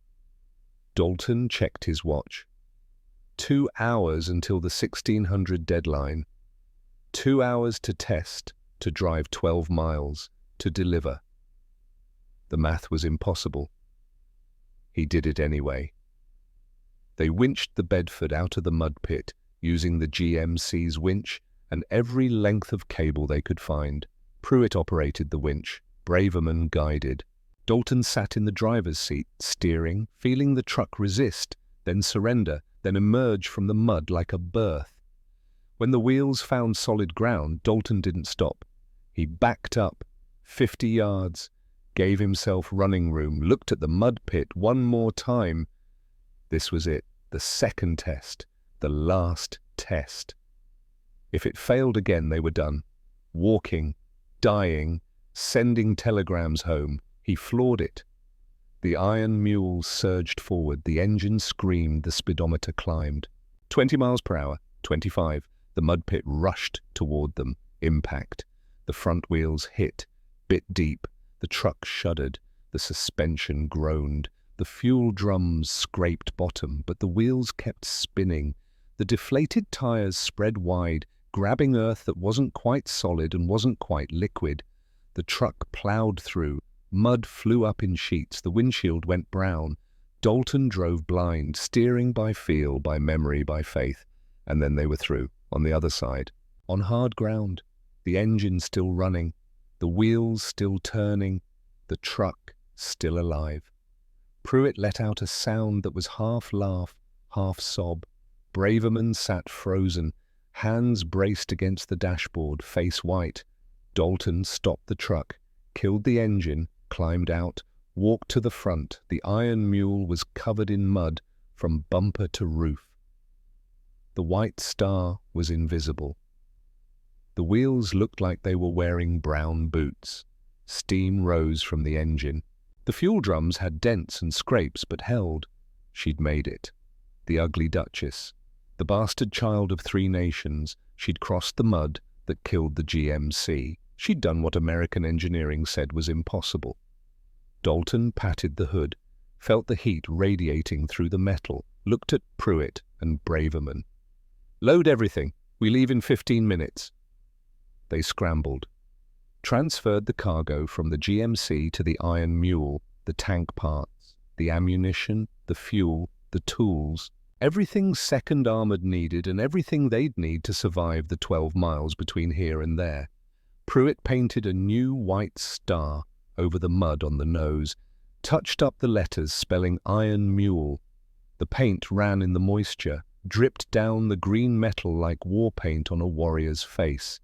Dalton checked his watch. 2 hours until the 1600 deadline. 2 hours to test, to drive 12 miles, to deliver. The math was impossible. He did it anyway. They winched the Bedford out of the mud pit using the GMC's winch and every length of cable they could find. Pruitt operated the winch. Braverman guided. Dalton sat in the driver's seat, steering, feeling the truck resist, then surrender, then emerge from the mud like a berth. When the wheels found solid ground, Dalton didn't stop. He backed up, 50 yards, gave himself running room, looked at the mud pit one more time. This was it, the second test, the last test. If it failed again, they were done. Walking, dying, sending telegrams home. He floored it. The iron mule surged forward, the engine screamed, the speedometer climbed. 20 miles per hour, 25. The mud pit rushed toward them. Impact. The front wheels hit, bit deep. The truck shuddered. The suspension groaned. The fuel drums scraped bottom, but the wheels kept spinning. The deflated tires spread wide, grabbing earth that wasn't quite solid and wasn't quite liquid. The truck plowed through. Mud flew up in sheets. The windshield went brown. Dalton drove blind, steering by feel, by memory, by faith. And then they were through, on the other side, on hard ground. The engine still running, the wheels still turning, the truck still alive. Pruitt let out a sound that was half laugh, half sob. Braverman sat frozen, hands braced against the dashboard, face white. Dalton stopped the truck, killed the engine, climbed out, walked to the front. The iron mule was covered in mud from bumper to roof. The white star was invisible. The wheels looked like they were wearing brown boots. Steam rose from the engine. The fuel drums had dents and scrapes, but held. She'd made it. The ugly Duchess. The bastard child of 3 nations. She'd crossed the mud that killed the GMC. She'd done what American engineering said was impossible. Dalton patted the hood, felt the heat radiating through the metal, looked at Pruitt and Braverman. "Load everything. We leave in 15 minutes. They scrambled, transferred the cargo from the GMC to the iron mule, the tank parts, the ammunition, the fuel, the tools, everything Second Armored needed and everything they'd need to survive the 12 miles between here and there. Pruitt painted a new white star over the mud on the nose, touched up the letters spelling Iron Mule. The paint ran in the moisture, dripped down the green metal like war paint on a warrior's face.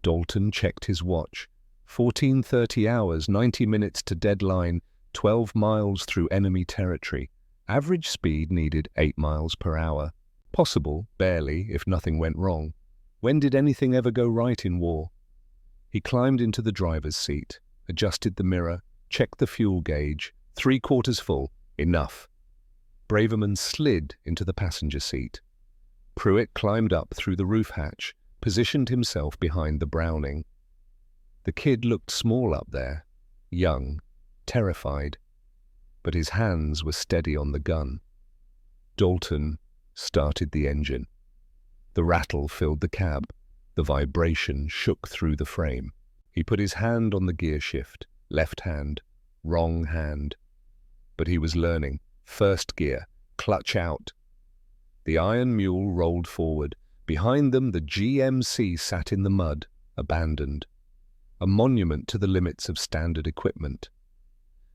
Dalton checked his watch. 14:30 hours, 90 minutes to deadline, 12 miles through enemy territory. Average speed needed 8 miles per hour. Possible, barely, if nothing went wrong. When did anything ever go right in war? He climbed into the driver's seat, adjusted the mirror, checked the fuel gauge, 3/4 full. Enough. Braverman slid into the passenger seat. Pruitt climbed up through the roof hatch, positioned himself behind the Browning. The kid looked small up there, young, terrified, but his hands were steady on the gun. Dalton started the engine. The rattle filled the cab. The vibration shook through the frame. He put his hand on the gear shift, left hand, wrong hand. But he was learning. First gear, clutch out. The iron mule rolled forward. Behind them, the GMC sat in the mud, abandoned, a monument to the limits of standard equipment.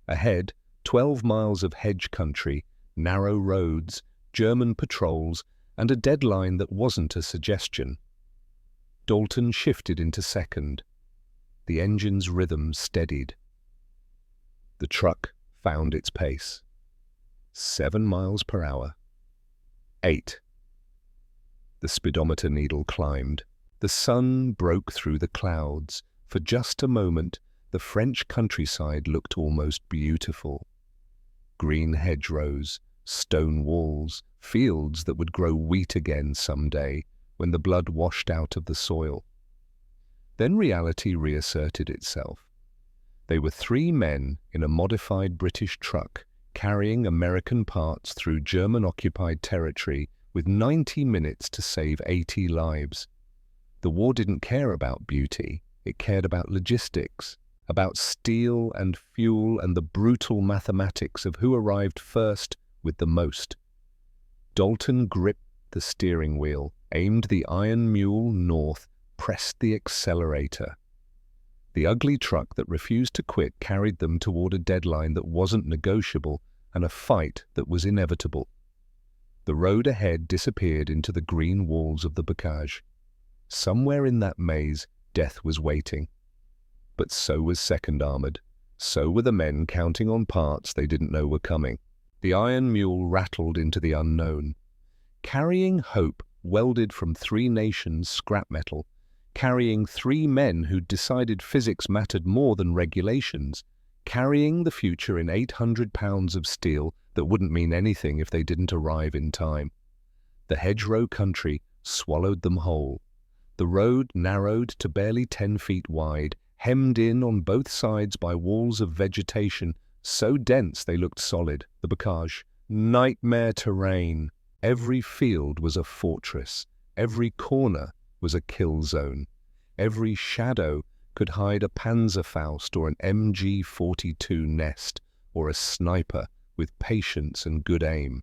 Ahead, 12 miles of hedge country, narrow roads, German patrols, and a deadline that wasn't a suggestion. Dalton shifted into second. The engine's rhythm steadied. The truck found its pace. 7 miles per hour. 8. The speedometer needle climbed. The sun broke through the clouds. For just a moment, the French countryside looked almost beautiful. Green hedgerows, stone walls, fields that would grow wheat again someday when the blood washed out of the soil. Then reality reasserted itself. They were 3 men in a modified British truck carrying American parts through German-occupied territory with 90 minutes to save 80 lives. The war didn't care about beauty, it cared about logistics, about steel and fuel and the brutal mathematics of who arrived first with the most. Dalton gripped the steering wheel, aimed the iron mule north, pressed the accelerator. The ugly truck that refused to quit carried them toward a deadline that wasn't negotiable and a fight that was inevitable. The road ahead disappeared into the green walls of the bocage. Somewhere in that maze, death was waiting. But so was Second Armored. So were the men counting on parts they didn't know were coming. The iron mule rattled into the unknown. Carrying hope welded from 3 nations' scrap metal, carrying 3 men who'd decided physics mattered more than regulations, carrying the future in 800 pounds of steel that wouldn't mean anything if they didn't arrive in time. The hedgerow country swallowed them whole. The road narrowed to barely 10 feet wide, hemmed in on both sides by walls of vegetation so dense they looked solid. The bocage, nightmare terrain. Every field was a fortress. Every corner was a kill zone. Every shadow could hide a Panzerfaust or an MG-42 nest, or a sniper with patience and good aim.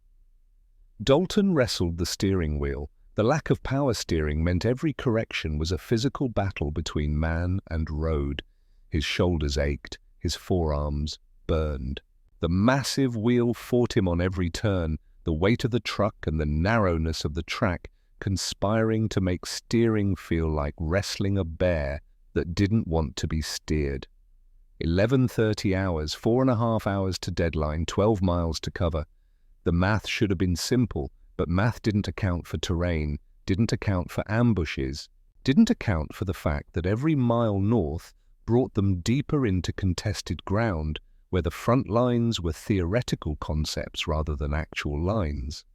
Dalton wrestled the steering wheel. The lack of power steering meant every correction was a physical battle between man and road. His shoulders ached, his forearms burned. The massive wheel fought him on every turn, the weight of the truck and the narrowness of the track conspiring to make steering feel like wrestling a bear that didn't want to be steered. 11:30 hours, 4.5 hours to deadline, 12 miles to cover. The math should have been simple, but math didn't account for terrain, didn't account for ambushes, didn't account for the fact that every mile north brought them deeper into contested ground, where the front lines were theoretical concepts rather than actual lines.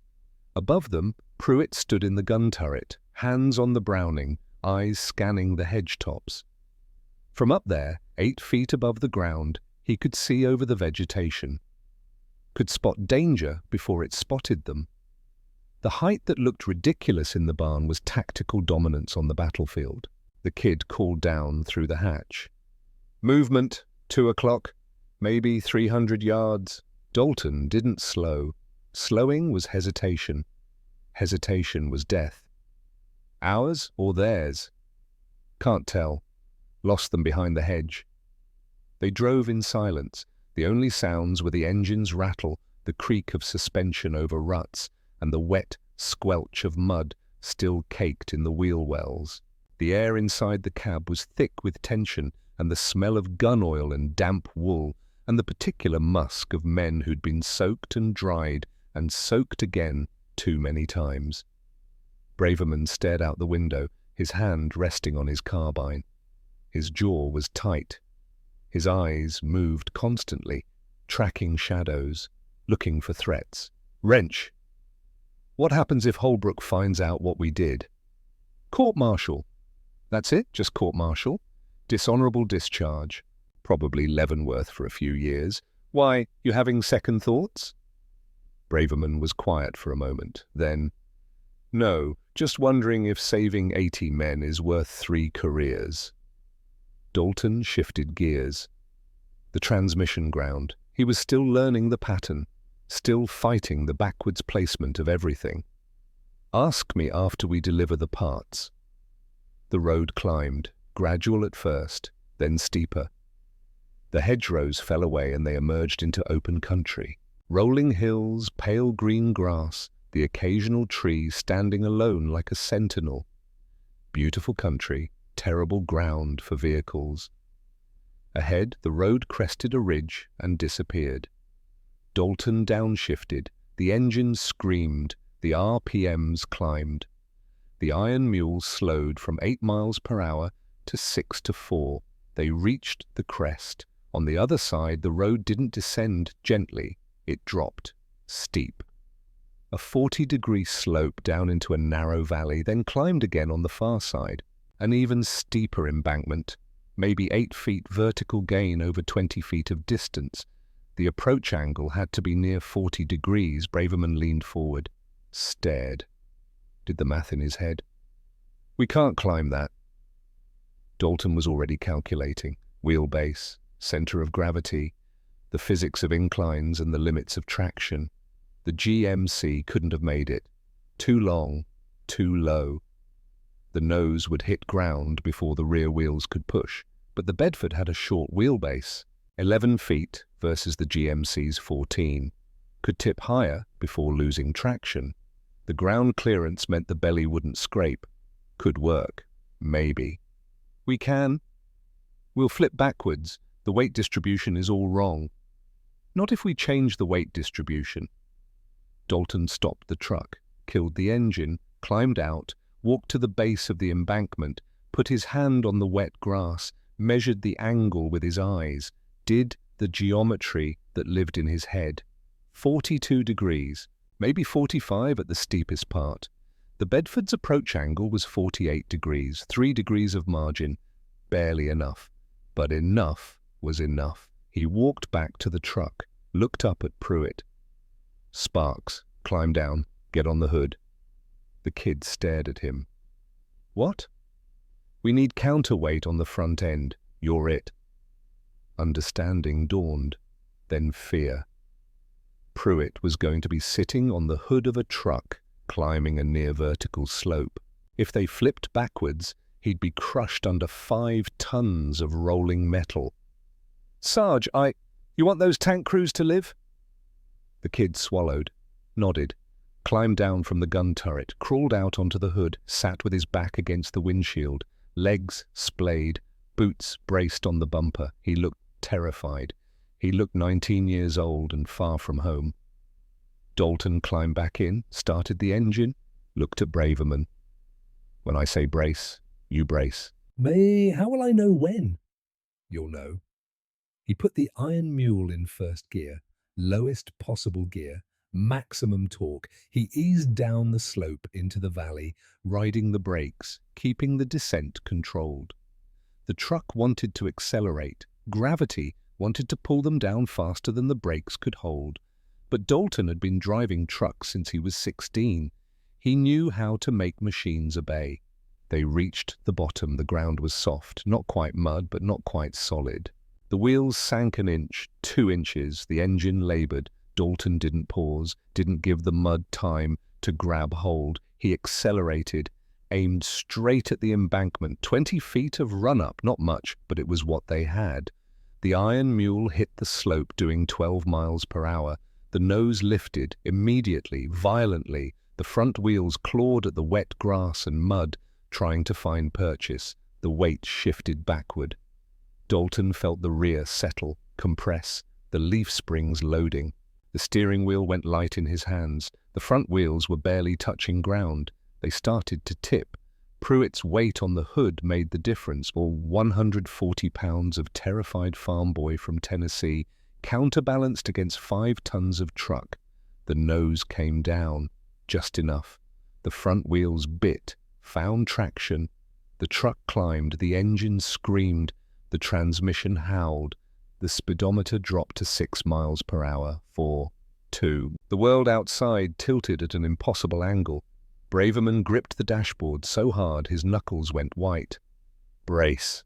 Above them, Pruitt stood in the gun turret, hands on the Browning, eyes scanning the hedge tops. From up there, 8 feet above the ground, he could see over the vegetation, could spot danger before it spotted them. The height that looked ridiculous in the barn was tactical dominance on the battlefield. The kid called down through the hatch. Movement, 2 o'clock, maybe 300 yards. Dalton didn't slow. Slowing was hesitation. Hesitation was death. Ours or theirs? Can't tell. Lost them behind the hedge. They drove in silence. The only sounds were the engine's rattle, the creak of suspension over ruts, and the wet squelch of mud still caked in the wheel wells. The air inside the cab was thick with tension and the smell of gun oil and damp wool, and the particular musk of men who'd been soaked and dried and soaked again too many times. Braverman stared out the window, his hand resting on his carbine. His jaw was tight. His eyes moved constantly. tracking shadows, looking for threats. Wrench. What happens if Holbrook finds out what we did? Court-martial. That's it, just court-martial. Dishonourable discharge. Probably Leavenworth for a few years. Why, you having second thoughts? Braverman was quiet for a moment. Then, no, just wondering if saving 80 men is worth 3 careers. Dalton shifted gears. The transmission ground. He was still learning the pattern, still fighting the backwards placement of everything. Ask me after we deliver the parts. The road climbed, gradual at first, then steeper. The hedgerows fell away and they emerged into open country. Rolling hills, pale green grass, the occasional tree standing alone like a sentinel. Beautiful country, terrible ground for vehicles. Ahead, the road crested a ridge and disappeared. Dalton downshifted, the engines screamed, the RPMs climbed. The iron mule slowed from 8 miles per hour to 6 to 4. They reached the crest. On the other side, the road didn't descend gently. It dropped, steep. A 40-degree slope down into a narrow valley, then climbed again on the far side. An even steeper embankment, maybe 8 feet vertical gain over 20 feet of distance. The approach angle had to be near 40 degrees. Braverman leaned forward, stared. Did the math in his head. We can't climb that. Dalton was already calculating. Wheelbase, center of gravity, the physics of inclines and the limits of traction. The GMC couldn't have made it. Too long, too low. The nose would hit ground before the rear wheels could push. But the Bedford had a short wheelbase, 11 feet versus the GMC's 14. Could tip higher before losing traction. The ground clearance meant the belly wouldn't scrape. Could work. Maybe. We can. We'll flip backwards. The weight distribution is all wrong. Not if we change the weight distribution. Dalton stopped the truck, killed the engine, climbed out, walked to the base of the embankment, put his hand on the wet grass, measured the angle with his eyes, did the geometry that lived in his head. 42 degrees. Maybe 45 at the steepest part. The Bedford's approach angle was 48 degrees, 3 degrees of margin. Barely enough. But enough was enough. He walked back to the truck, looked up at Pruitt. Sparks, climb down, get on the hood. The kid stared at him. What? We need counterweight on the front end. You're it. Understanding dawned, then fear. Pruitt was going to be sitting on the hood of a truck, climbing a near-vertical slope. If they flipped backwards, he'd be crushed under 5 tons of rolling metal. Sarge, you want those tank crews to live? The kid swallowed, nodded, climbed down from the gun turret, crawled out onto the hood, sat with his back against the windshield, legs splayed, boots braced on the bumper. He looked terrified. He looked 19 years old and far from home. Dalton climbed back in, started the engine, looked at Braverman. When I say brace, you brace.
How will I know when? You'll know. He put the iron mule in first gear, lowest possible gear, maximum torque. He eased down the slope into the valley,
Riding the brakes, keeping the descent controlled. The truck wanted to accelerate. Gravity wanted to pull them down faster than the brakes could hold. But Dalton had been driving trucks since he was 16. He knew how to make machines obey. They reached the bottom. The ground was soft, not quite mud, but not quite solid. The wheels sank an inch, 2 inches. The engine labored. Dalton didn't pause, didn't give the mud time to grab hold. He accelerated, aimed straight at the embankment. 20 feet of run-up, not much, but it was what they had. The iron mule hit the slope doing 12 miles per hour. The nose lifted, immediately, violently. The front wheels clawed at the wet grass and mud, trying to find purchase. The weight shifted backward. Dalton felt the rear settle, compress, the leaf springs loading. The steering wheel went light in his hands. The front wheels were barely touching ground. They started to tip. Pruitt's weight on the hood made the difference, or 140 pounds of terrified farm boy from Tennessee counterbalanced against 5 tons of truck. The nose came down, just enough. The front wheels bit, found traction. The truck climbed, the engine screamed, the transmission howled. The speedometer dropped to 6 miles per hour. 4, 2. The world outside tilted at an impossible angle. Braverman gripped the dashboard so hard his knuckles went white. Brace.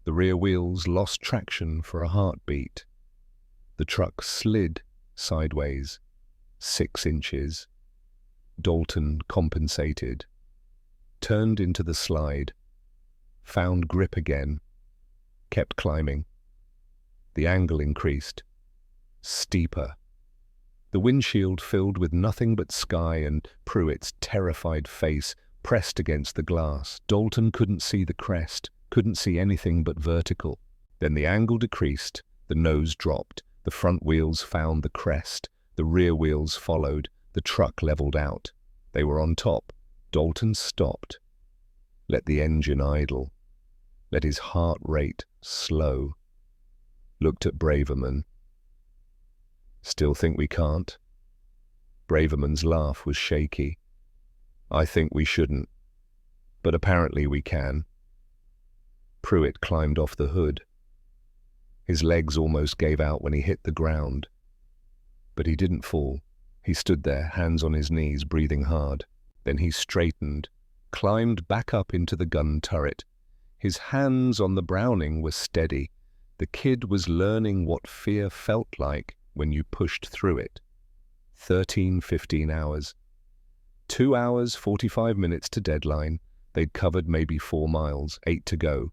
The rear wheels lost traction for a heartbeat. The truck slid sideways, 6 inches. Dalton compensated, turned into the slide, found grip again, kept climbing. The angle increased, steeper. The windshield filled with nothing but sky and Pruitt's terrified face pressed against the glass. Dalton couldn't see the crest, couldn't see anything but vertical. Then the angle decreased, the nose dropped, the front wheels found the crest, the rear wheels followed, the truck leveled out. They were on top. Dalton stopped, let the engine idle, let his heart rate slow, looked at Braverman. Still think we can't? Braverman's laugh was shaky. I think we shouldn't, but apparently we can. Pruitt climbed off the hood. His legs almost gave out when he hit the ground. But he didn't fall. He stood there, hands on his knees, breathing hard. Then he straightened, climbed back up into the gun turret. His hands on the Browning were steady. The kid was learning what fear felt like when you pushed through it. 15 hours. 2 hours, 45 minutes to deadline. They'd covered maybe 4 miles, 8 to go.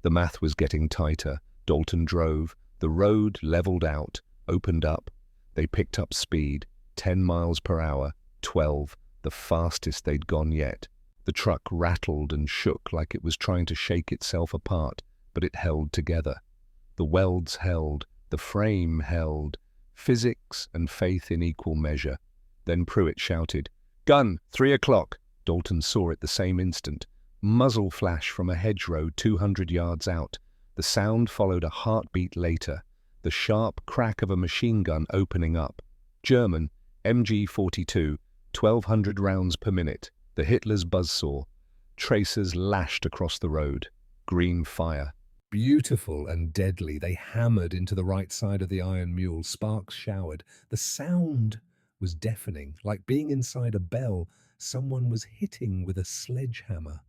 The math was getting tighter. Dalton drove. The road leveled out, opened up. They picked up speed, 10 miles per hour, 12, the fastest they'd gone yet. The truck rattled and shook like it was trying to shake itself apart, but it held together. The welds held, the frame held, physics and faith in equal measure. Then Pruitt shouted, "Gun, 3 o'clock!" Dalton saw it the same instant. Muzzle flash from a hedgerow 200 yards out. The sound followed a heartbeat later, the sharp crack of a machine gun opening up. German, MG-42, 1,200 rounds per minute. The Hitler's buzzsaw. Tracers lashed across the road. Green fire.
Beautiful and deadly, they hammered into the right side of the iron mule. Sparks showered. The sound was deafening, like being inside a bell someone was hitting with a sledgehammer.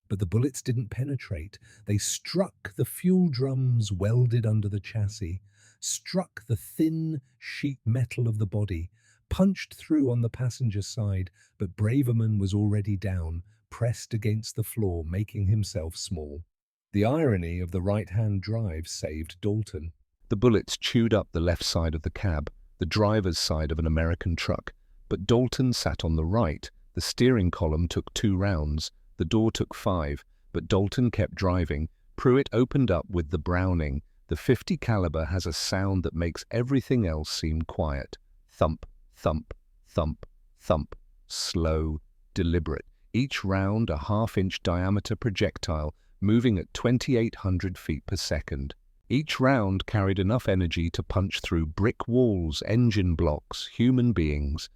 But the bullets didn't penetrate. They struck the fuel drums welded under the chassis, struck the thin sheet metal of the body, punched through on the passenger side, but Braverman was already down, pressed against the floor, making himself small. The irony of the right-hand drive saved Dalton.
The bullets chewed up the left side of the cab, the driver's side of an American truck, but Dalton sat on the right. The steering column took 2 rounds. The door took 5, but Dalton kept driving. Pruitt opened up with the Browning. The .50 caliber has a sound that makes everything else seem quiet. Thump, thump, thump, thump. Slow, deliberate. Each round a half-inch diameter projectile moving at 2,800 feet per second. Each round carried enough energy to punch through brick walls, engine blocks, human beings.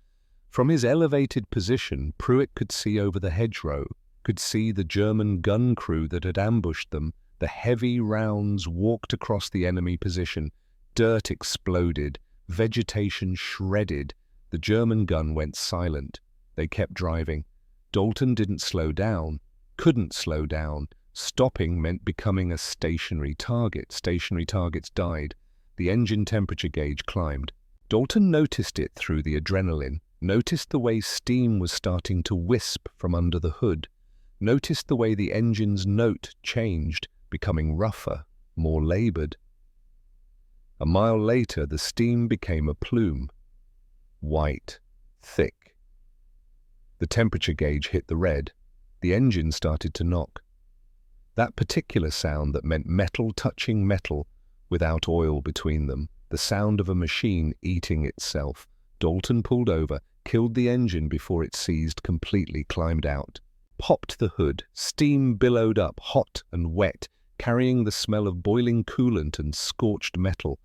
From his elevated position, Pruitt could see over the hedgerow, could see the German gun crew that had ambushed them. The heavy rounds walked across the enemy position. Dirt exploded, vegetation shredded. The German gun went silent. They kept driving. Dalton didn't slow down, couldn't slow down. Stopping meant becoming a stationary target. Stationary targets died. The engine temperature gauge climbed. Dalton noticed it through the adrenaline, noticed the way steam was starting to wisp from under the hood, noticed the way the engine's note changed, becoming rougher, more labored. A mile later, the steam became a plume. White, thick. The temperature gauge hit the red. The engine started to knock. That particular sound that meant metal touching metal without oil between them, the sound of a machine eating itself. Dalton pulled over, killed the engine before it seized completely, climbed out. Popped the hood. Steam billowed up, hot and wet, carrying the smell of boiling coolant and scorched metal.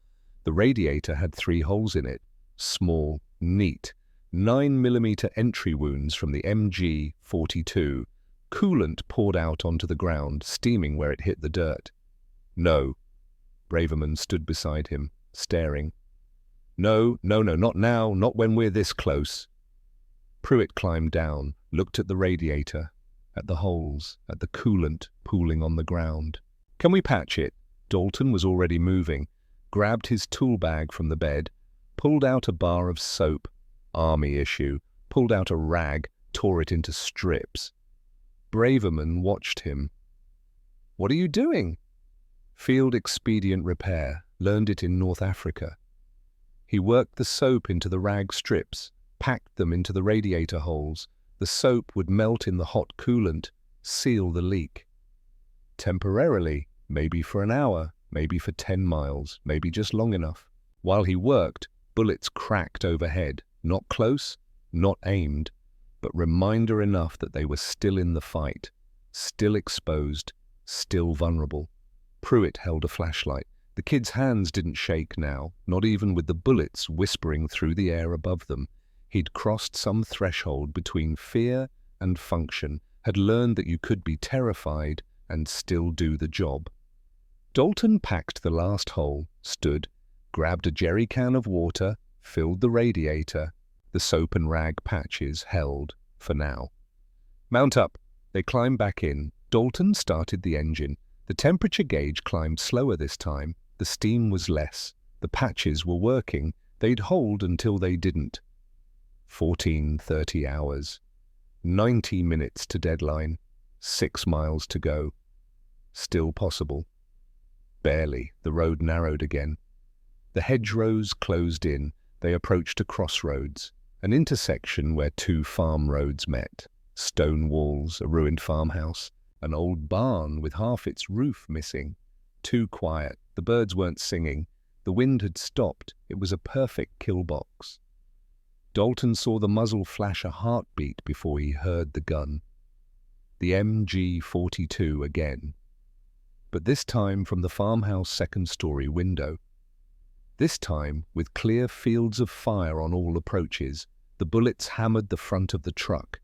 The radiator had 3 holes in it, small, neat, 9mm entry wounds from the MG-42. Coolant poured out onto the ground, steaming where it hit the dirt. No. Braverman stood beside him, staring. No, not now, not when we're this close. Pruitt climbed down, looked at the radiator, at the holes, at the coolant pooling on the ground. Can we patch it? Dalton was already moving, grabbed his tool bag from the bed, pulled out a bar of soap, army issue, pulled out a rag, tore it into strips. Braverman watched him. What are you doing? Field expedient repair, learned it in North Africa. He worked the soap into the rag strips, packed them into the radiator holes. The soap would melt in the hot coolant, seal the leak. Temporarily, maybe for an hour, maybe for 10 miles, maybe just long enough. While he worked, bullets cracked overhead, not close, not aimed, but reminder enough that they were still in the fight, still exposed, still vulnerable. Pruitt held a flashlight. The kid's hands didn't shake now, not even with the bullets whispering through the air above them. He'd crossed some threshold between fear and function, had learned that you could be terrified and still do the job. Dalton packed the last hole, stood, grabbed a jerry can of water, filled the radiator. The soap and rag patches held, for now. Mount up. They climbed back in. Dalton started the engine. The temperature gauge climbed slower this time. The steam was less. The patches were working. They'd hold until they didn't. 14:30 hours. 90 minutes to deadline. 6 miles to go. Still possible. Barely. The road narrowed again. The hedgerows closed in. They approached a crossroads, an intersection where 2 farm roads met. Stone walls, a ruined farmhouse, an old barn with half its roof missing. Too quiet. The birds weren't singing. The wind had stopped. It was a perfect kill box. Dalton saw the muzzle flash a heartbeat before he heard the gun. The MG-42 again. But this time from the farmhouse second-story window. This time with clear fields of fire on all approaches. The bullets hammered the front of the truck.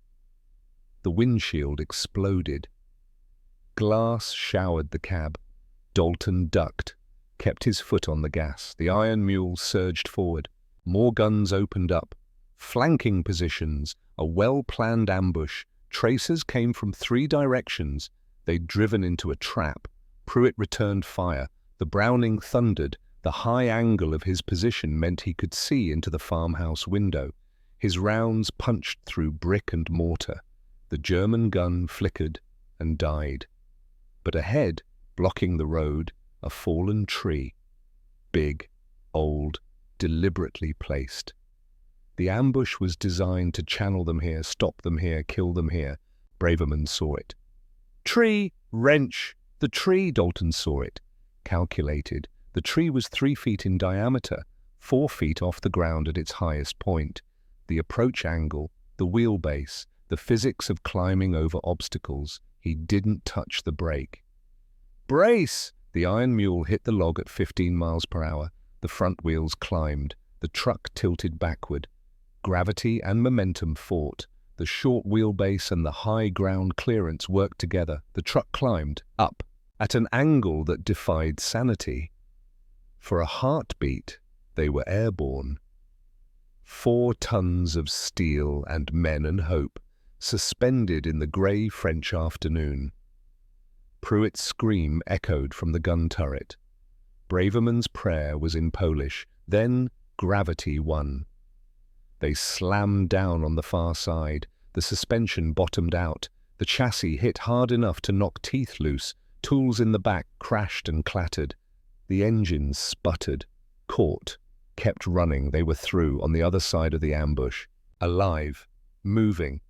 The windshield exploded. Glass showered the cab. Dalton ducked, kept his foot on the gas. The iron mule surged forward. More guns opened up. Flanking positions, a well-planned ambush. Tracers came from 3 directions. They'd driven into a trap. Pruitt returned fire. The Browning thundered. The high angle of his position meant he could see into the farmhouse window. His rounds punched through brick and mortar. The German gun flickered and died. But ahead, blocking the road, a fallen tree. Big, old, deliberately placed. The ambush was designed to channel them here, stop them here, kill them here. Braverman saw it. Tree! Wrench! The tree! Dalton saw it. Calculated. The tree was 3 feet in diameter, 4 feet off the ground at its highest point. The approach angle, the wheelbase, the physics of climbing over obstacles. He didn't touch the brake. Brace! The iron mule hit the log at 15 miles per hour. The front wheels climbed. The truck tilted backward. Gravity and momentum fought. The short wheelbase and the high ground clearance worked together. The truck climbed, up, at an angle that defied sanity. For a heartbeat, they were airborne. 4 tons of steel and men and hope, suspended in the grey French afternoon. Pruitt's scream echoed from the gun turret. Braverman's prayer was in Polish. Then gravity won. They slammed down on the far side. The suspension bottomed out. The chassis hit hard enough to knock teeth loose. Tools in the back crashed and clattered. The engines sputtered, caught, kept running. They were through, on the other side of the ambush. Alive, moving.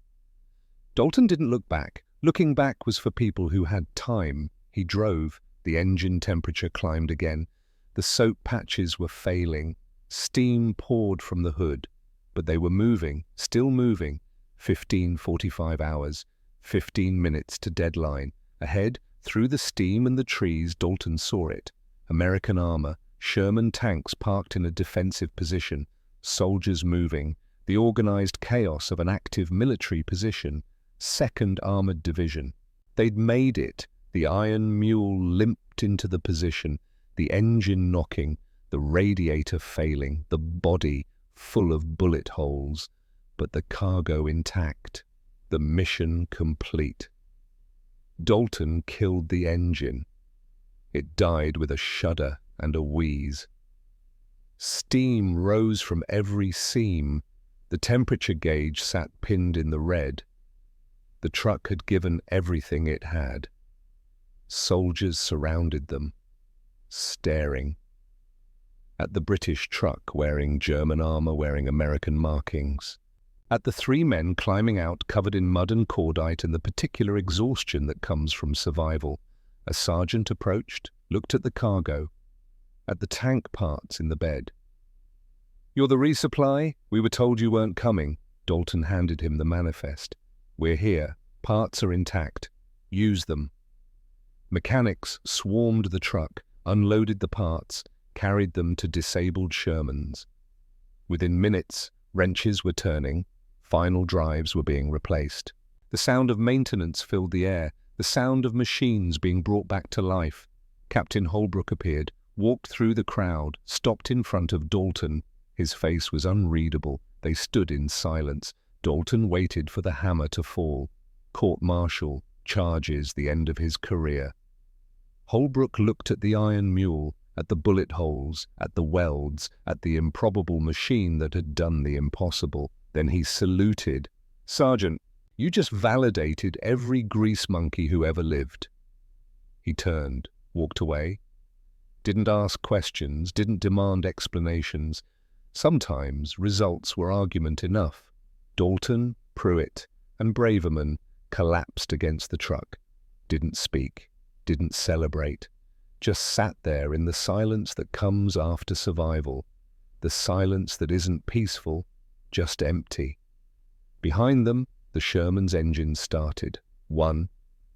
Dalton didn't look back. Looking back was for people who had time. He drove. The engine temperature climbed again. The soap patches were failing. Steam poured from the hood. But they were moving, still moving. 15:45 hours, 15 minutes to deadline. Ahead, through the steam and the trees, Dalton saw it. American armor, Sherman tanks parked in a defensive position, soldiers moving, the organized chaos of an active military position, 2nd Armored Division. They'd made it. The iron mule limped into the position, the engine knocking, the radiator failing, the body full of bullet holes, but the cargo intact, the mission complete. Dalton killed the engine. It died with a shudder and a wheeze. Steam rose from every seam. The temperature gauge sat pinned in the red. The truck had given everything it had. Soldiers surrounded them, staring. At the British truck wearing German armor, wearing American markings. At the 3 men climbing out covered in mud and cordite and the particular exhaustion that comes from survival. A sergeant approached, looked at the cargo, at the tank parts in the bed. "You're the resupply? We were told you weren't coming." Dalton handed him the manifest. "We're here. Parts are intact. Use them." Mechanics swarmed the truck, unloaded the parts, carried them to disabled Shermans. Within minutes, wrenches were turning, final drives were being replaced. The sound of maintenance filled the air, the sound of machines being brought back to life. Captain Holbrook appeared, walked through the crowd, stopped in front of Dalton. His face was unreadable. They stood in silence. Dalton waited for the hammer to fall. Court-martial, charges, the end of his career. Holbrook looked at the iron mule, at the bullet holes, at the welds, at the improbable machine that had done the impossible. Then he saluted. "Sergeant, you just validated every grease monkey who ever lived." He turned, walked away. Didn't ask questions, didn't demand explanations. Sometimes results were argument enough. Dalton, Pruitt, and Braverman collapsed against the truck. Didn't speak, didn't celebrate. Just sat there in the silence that comes after survival. The silence that isn't peaceful, just empty. Behind them, the Sherman's engine started. 1,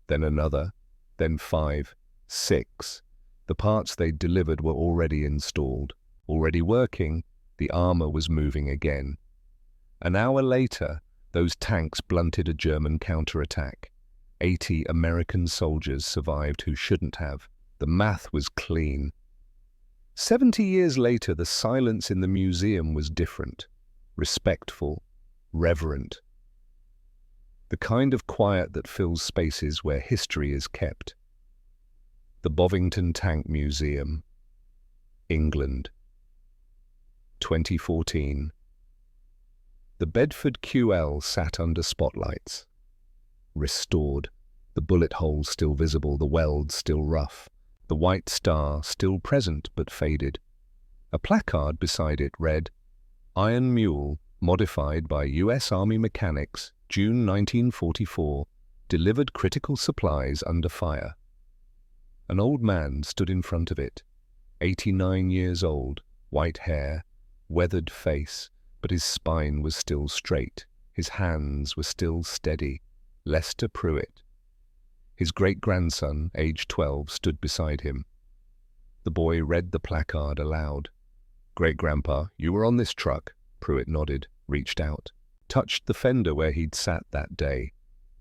then another, then 5, 6. The parts they'd delivered were already installed, already working. The armor was moving again. An hour later, those tanks blunted a German counterattack. 80 American soldiers survived who shouldn't have. The math was clean. 70 years later, the silence in the museum was different, respectful, reverent. The kind of quiet that fills spaces where history is kept. The Bovington Tank Museum, England, 2014. The Bedford QL sat under spotlights. Restored, the bullet holes still visible, the welds still rough, the white star still present but faded. A placard beside it read, "Iron Mule, modified by U.S. Army mechanics, June 1944, delivered critical supplies under fire." An old man stood in front of it, 89 years old, white hair, weathered face, but his spine was still straight, his hands were still steady. Lester Pruitt. His great-grandson, aged 12, stood beside him. The boy read the placard aloud. "Great-grandpa, you were on this truck." Pruitt nodded, reached out, touched the fender where he'd sat that day.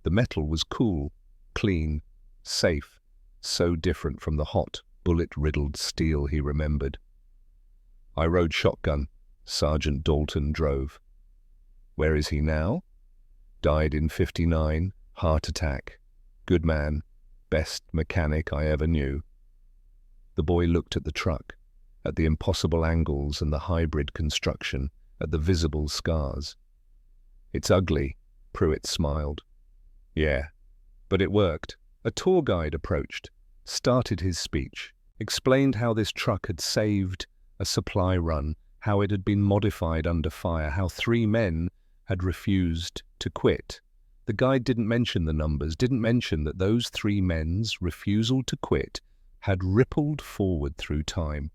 The metal was cool, clean, safe, so different from the hot, bullet-riddled steel he remembered. "I rode shotgun. Sergeant Dalton drove." "Where is he now?" "Died in 59, heart attack. Good man, best mechanic I ever knew." The boy looked at the truck, at the impossible angles and the hybrid construction, at the visible scars. "It's ugly," Pruitt smiled. "Yeah, but it worked." A tour guide approached, started his speech, explained how this truck had saved a supply run, how it had been modified under fire, how 3 men had refused to quit. The guide didn't mention the numbers, didn't mention that those 3 men's refusal to quit had rippled forward through time,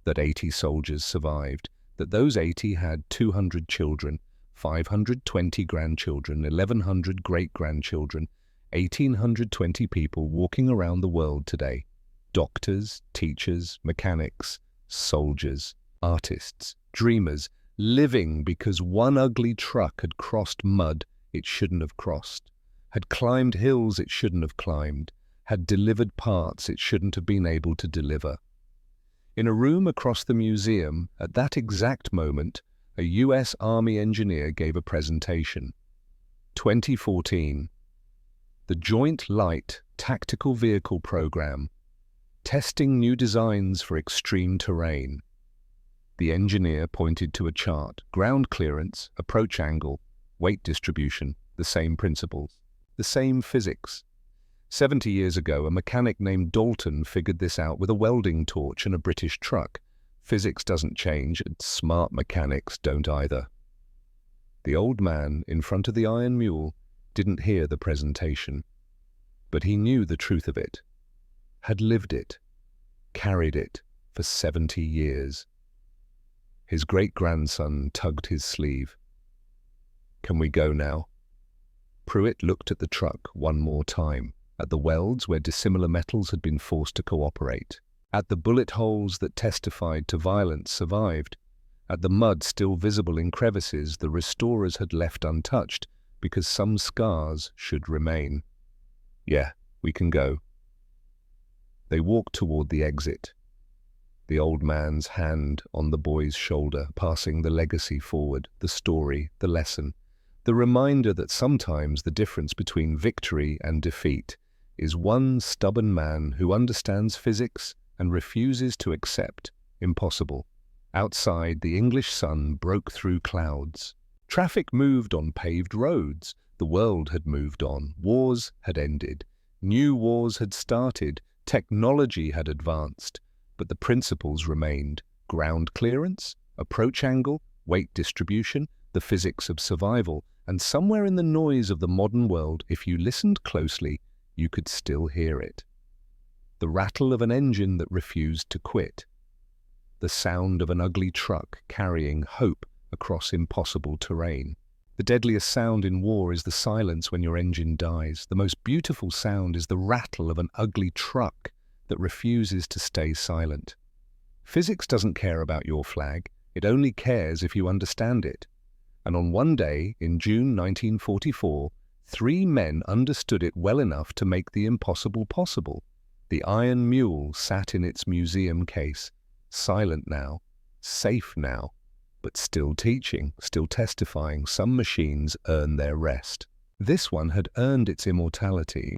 that 80 soldiers survived, that those 80 had 200 children, 520 grandchildren, 1,100 great-grandchildren, 1,820 people walking around the world today. Doctors, teachers, mechanics, soldiers, artists, dreamers, living because one ugly truck had crossed mud it shouldn't have crossed, had climbed hills it shouldn't have climbed, had delivered parts it shouldn't have been able to deliver. In a room across the museum, at that exact moment, a US Army engineer gave a presentation. 2014. The Joint Light Tactical Vehicle Program, testing new designs for extreme terrain. The engineer pointed to a chart: ground clearance, approach angle, weight distribution, the same principles, the same physics. 70 years ago, a mechanic named Dalton figured this out with a welding torch and a British truck. Physics doesn't change, and smart mechanics don't either. The old man in front of the iron mule didn't hear the presentation, but he knew the truth of it, had lived it, carried it for 70 years. His great-grandson tugged his sleeve. "Can we go now?" Pruitt looked at the truck one more time, at the welds where dissimilar metals had been forced to cooperate, at the bullet holes that testified to violence survived, at the mud still visible in crevices the restorers had left untouched because some scars should remain. "Yeah, we can go." They walked toward the exit, the old man's hand on the boy's shoulder, passing the legacy forward, the story, the lesson, the reminder that sometimes the difference between victory and defeat is one stubborn man who understands physics and refuses to accept impossible. Outside, the English sun broke through clouds. Traffic moved on paved roads. The world had moved on. Wars had ended. New wars had started. Technology had advanced. But the principles remained: ground clearance, approach angle, weight distribution, the physics of survival. And somewhere in the noise of the modern world, if you listened closely, you could still hear it. The rattle of an engine that refused to quit. The sound of an ugly truck carrying hope across impossible terrain. The deadliest sound in war is the silence when your engine dies. The most beautiful sound is the rattle of an ugly truck that refuses to stay silent. Physics doesn't care about your flag. It only cares if you understand it. And on one day, in June 1944, 3 men understood it well enough to make the impossible possible. The iron mule sat in its museum case, silent now, safe now, but still teaching, still testifying. Some machines earn their rest. This one had earned its immortality.